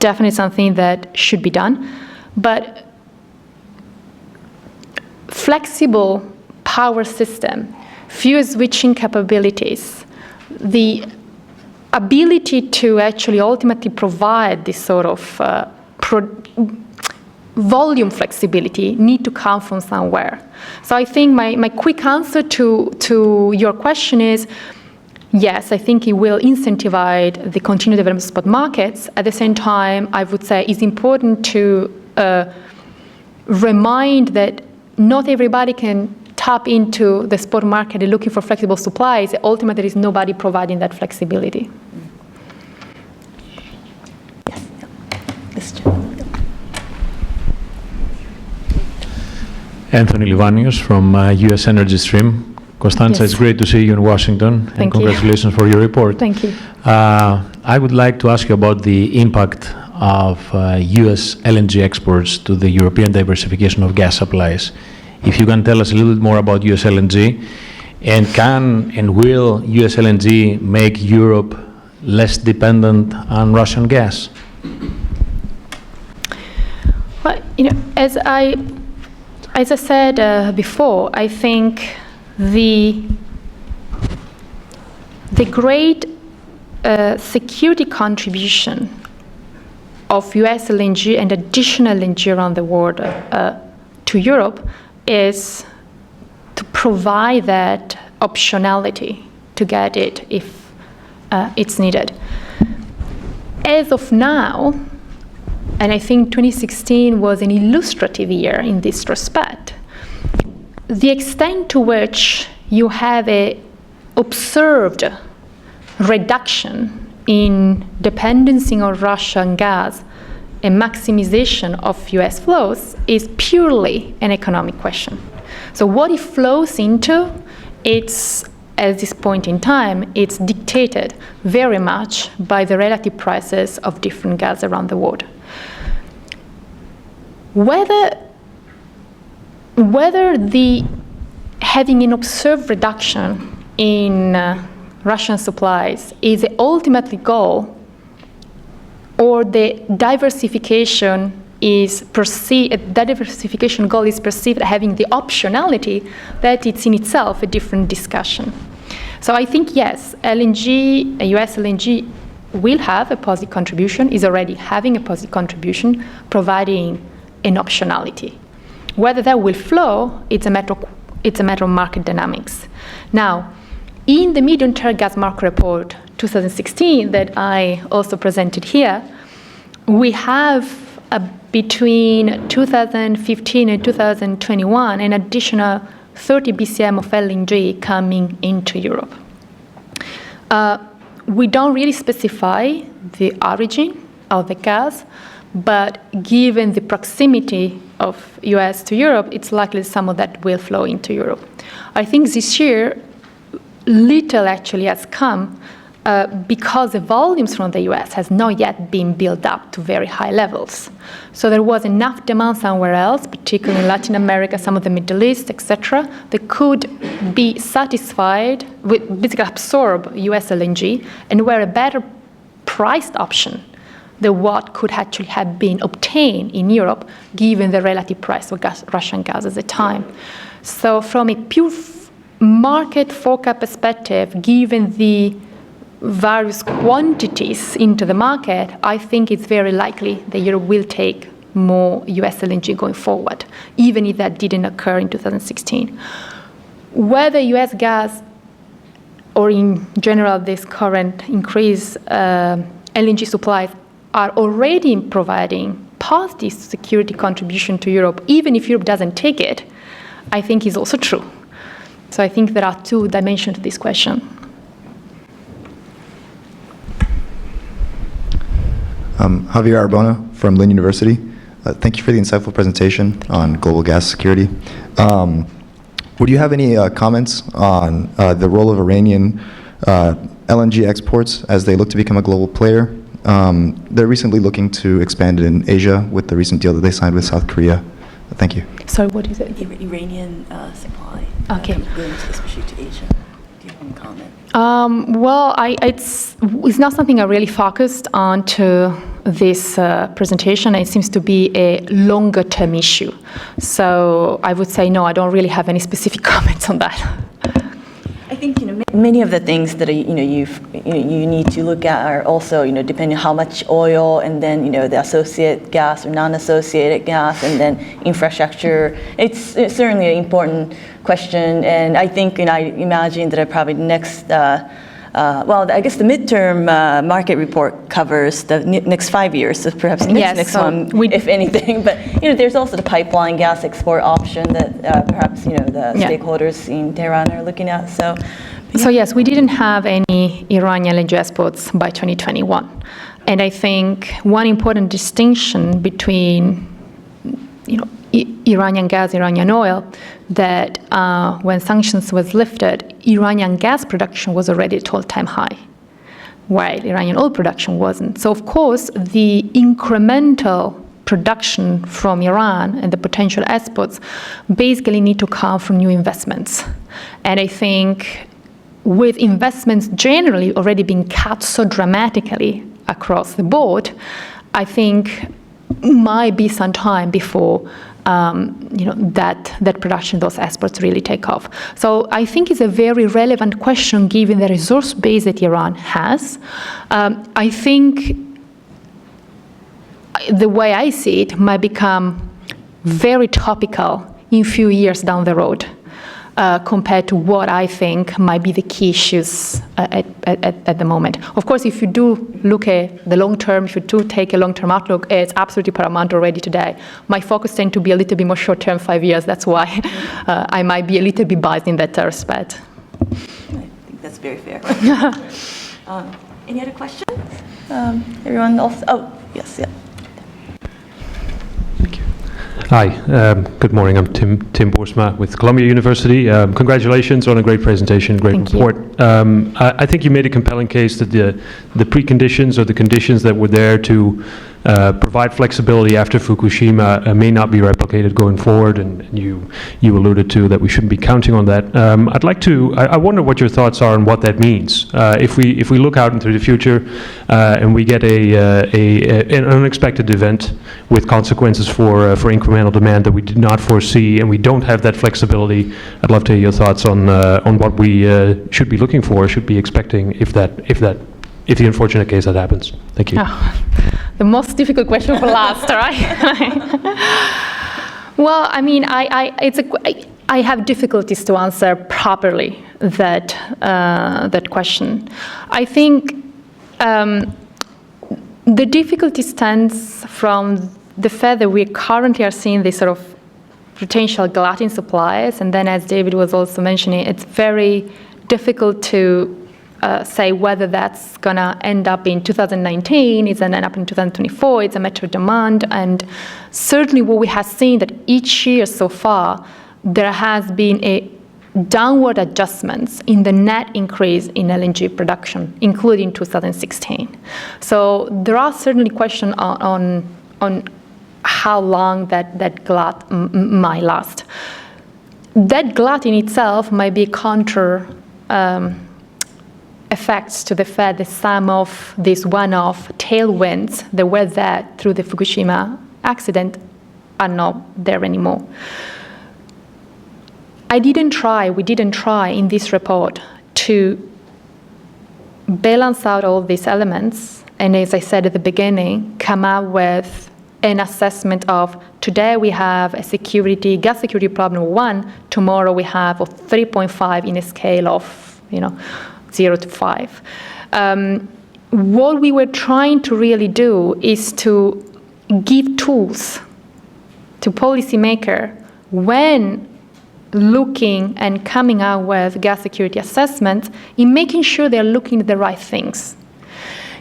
definitely something that should be done. But flexible power system, fuel switching capabilities, the ability to actually ultimately provide this sort of volume flexibility need to come from somewhere. So I think my quick answer to your question is, yes, I think it will incentivize the continued development of spot markets. At the same time, I would say it's important to remind that not everybody can tap into the spot market and looking for flexible supplies. Ultimately, there is nobody providing that flexibility. Yes. This gentleman. Anthony Livanius from U.S. Energy Stream. Costanza, Yes. it's great to see you in Washington, and Thank you. congratulations for your report. Thank you. I would like to ask you about the impact of U.S. LNG exports to the European diversification of gas supplies. If you can tell us a little bit more about U.S. LNG, and can and will U.S. LNG make Europe less dependent on Russian gas? Well, as I said before, I think the great security contribution of U.S. LNG and additional LNG around the world to Europe is to provide that optionality to get it if it's needed. As of now, and I think 2016 was an illustrative year in this respect, the extent to which you have a observed reduction in dependency on Russian gas and maximization of US flows is purely an economic question. So what it flows into, it's, at this point in time, it's dictated very much by the relative prices of different gas around the world. Whether the having an observed reduction in Russian supplies is the ultimate goal, or the diversification is perceived, that diversification goal is perceived having the optionality, that it's in itself a different discussion. So I think, yes, LNG, US LNG will have a positive contribution, is already having a positive contribution, providing an optionality. Whether that will flow, it's a matter of market dynamics. Now, in the medium-term gas market report 2016 that I also presented here, we have between 2015 and 2021 an additional 30 BCM of LNG coming into Europe. We don't really specify the origin of the gas, but given the proximity of US to Europe, it's likely some of that will flow into Europe. I think this year, little actually has come because the volumes from the US has not yet been built up to very high levels. So there was enough demand somewhere else, particularly in Latin America, some of the Middle East, etc., that could be satisfied with, basically absorb US LNG and were a better priced option than what could actually have been obtained in Europe, given the relative price of Russian gas at the time. So from a pure market forecast perspective, given the various quantities into the market, I think it's very likely that Europe will take more US LNG going forward, even if that didn't occur in 2016. Whether US gas, or in general this current increased LNG supplies, are already providing positive security contribution to Europe, even if Europe doesn't take it, I think is also true. So I think there are two dimensions to this question. Javier Arbona from Lynn University. Thank you for the insightful presentation on global gas security. Would you have any comments on the role of Iranian LNG exports as they look to become a global player? They're recently looking to expand in Asia with the recent deal that they signed with South Korea. Thank you. Sorry, what is it? Iranian supply. Okay. Going especially to Asia. Do you have any comment? Well, it's not something I really focused on to this presentation. It seems to be a longer term issue. So I would say no, I don't really have any specific comments on that. I think many of the things that you need to look at are also depending on how much oil and then the associated gas or non-associated gas and then infrastructure. It's certainly an important question, and I think I imagine that probably next. Well, I guess the midterm market report covers the next 5 years, so perhaps next one, if anything. But there's also the pipeline gas export option that perhaps the stakeholders in Tehran are looking at. So yes, we didn't have any Iranian LNG exports by 2021, and I think one important distinction between Iranian gas, Iranian oil, that when sanctions was lifted, Iranian gas production was already at all-time high, while Iranian oil production wasn't. So of course, the incremental production from Iran and the potential exports basically need to come from new investments. And I think with investments generally already being cut so dramatically across the board, I think might be some time before that production, those exports really take off. So I think it's a very relevant question given the resource base that Iran has. I think the way I see it might become very topical in a few years down the road. Compared to what I think might be the key issues at the moment. Of course, if you do look at the long term, if you do take a long-term outlook, it's absolutely paramount already today. My focus tends to be a little bit more short-term, 5 years. That's why I might be a little bit biased in that respect. I think that's very fair. Any other questions? Everyone else? Oh, yes, yeah. Hi, good morning. I'm Tim Boersma with Columbia University. Congratulations on a great presentation, great report. I think you made a compelling case that the preconditions or the conditions that were there to provide flexibility after Fukushima may not be replicated going forward, and you alluded to that we shouldn't be counting on that. I wonder what your thoughts are on what that means. If we look out into the future and we get an unexpected event with consequences for incremental demand that we did not foresee, and we don't have that flexibility, I'd love to hear your thoughts on what we should be looking for, should be expecting if the unfortunate case that happens. Thank you. Oh, the most difficult question for last, right? Well, I mean, I have difficulties to answer properly that question. I think the difficulty stems from the fact that we currently are seeing this sort of potential glut in supplies, and then as David was also mentioning, it's very difficult to say whether that's going to end up in 2019, it's going to end up in 2024, it's a matter of demand. And certainly what we have seen that each year so far, there has been a downward adjustments in the net increase in LNG production, including 2016. So there are certainly questions on how long that glut might last. That glut in itself might be counter effects to the fact that some of these one-off tailwinds that were there through the Fukushima accident are not there anymore. We didn't try in this report to balance out all these elements, and as I said at the beginning, come up with an assessment of today we have a gas security problem of 1, tomorrow we have a 3.5 in a scale of 0 to 5. What we were trying to really do is to give tools to policymakers when looking and coming out with gas security assessments in making sure they're looking at the right things.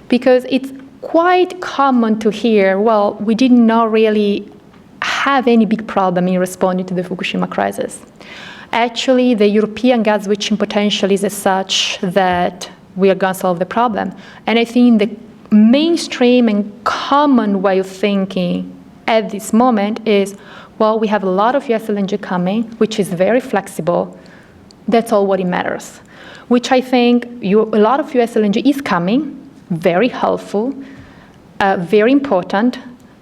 Because it's quite common to hear, well, we did not really have any big problem in responding to the Fukushima crisis. Actually, the European gas switching potential is as such that we are going to solve the problem. And I think the mainstream and common way of thinking at this moment is Well, we have a lot of US LNG coming, which is very flexible. That's all what it matters. Which I think a lot of US LNG is coming, very helpful, very important,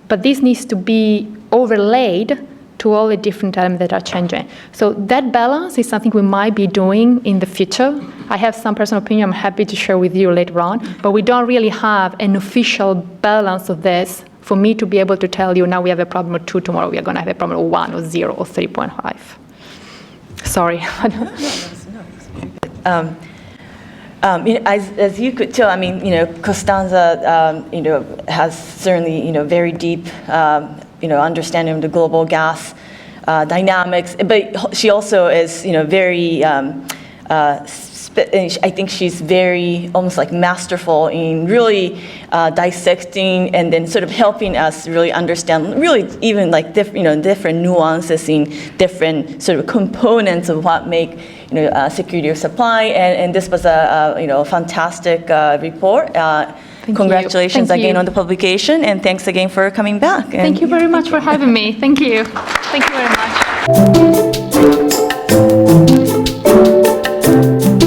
but this needs to be overlaid to all the different elements that are changing. So that balance is something we might be doing in the future. I have some personal opinion I'm happy to share with you later on, but we don't really have an official balance of this for me to be able to tell you now we have a problem of 2, tomorrow we are going to have a problem of 1 or 0 or 3.5. Sorry. As you could tell, I mean, Costanza, has certainly, very deep, understanding of the global gas dynamics. But she also is, very, I think she's very almost like masterful in really dissecting and then sort of helping us really understand, really even like different nuances in different sort of components of what make security of supply. And this was a fantastic report. Congratulations again on the publication, and thanks again for coming back. Thank you very much for having me. Thank you. Thank you very much.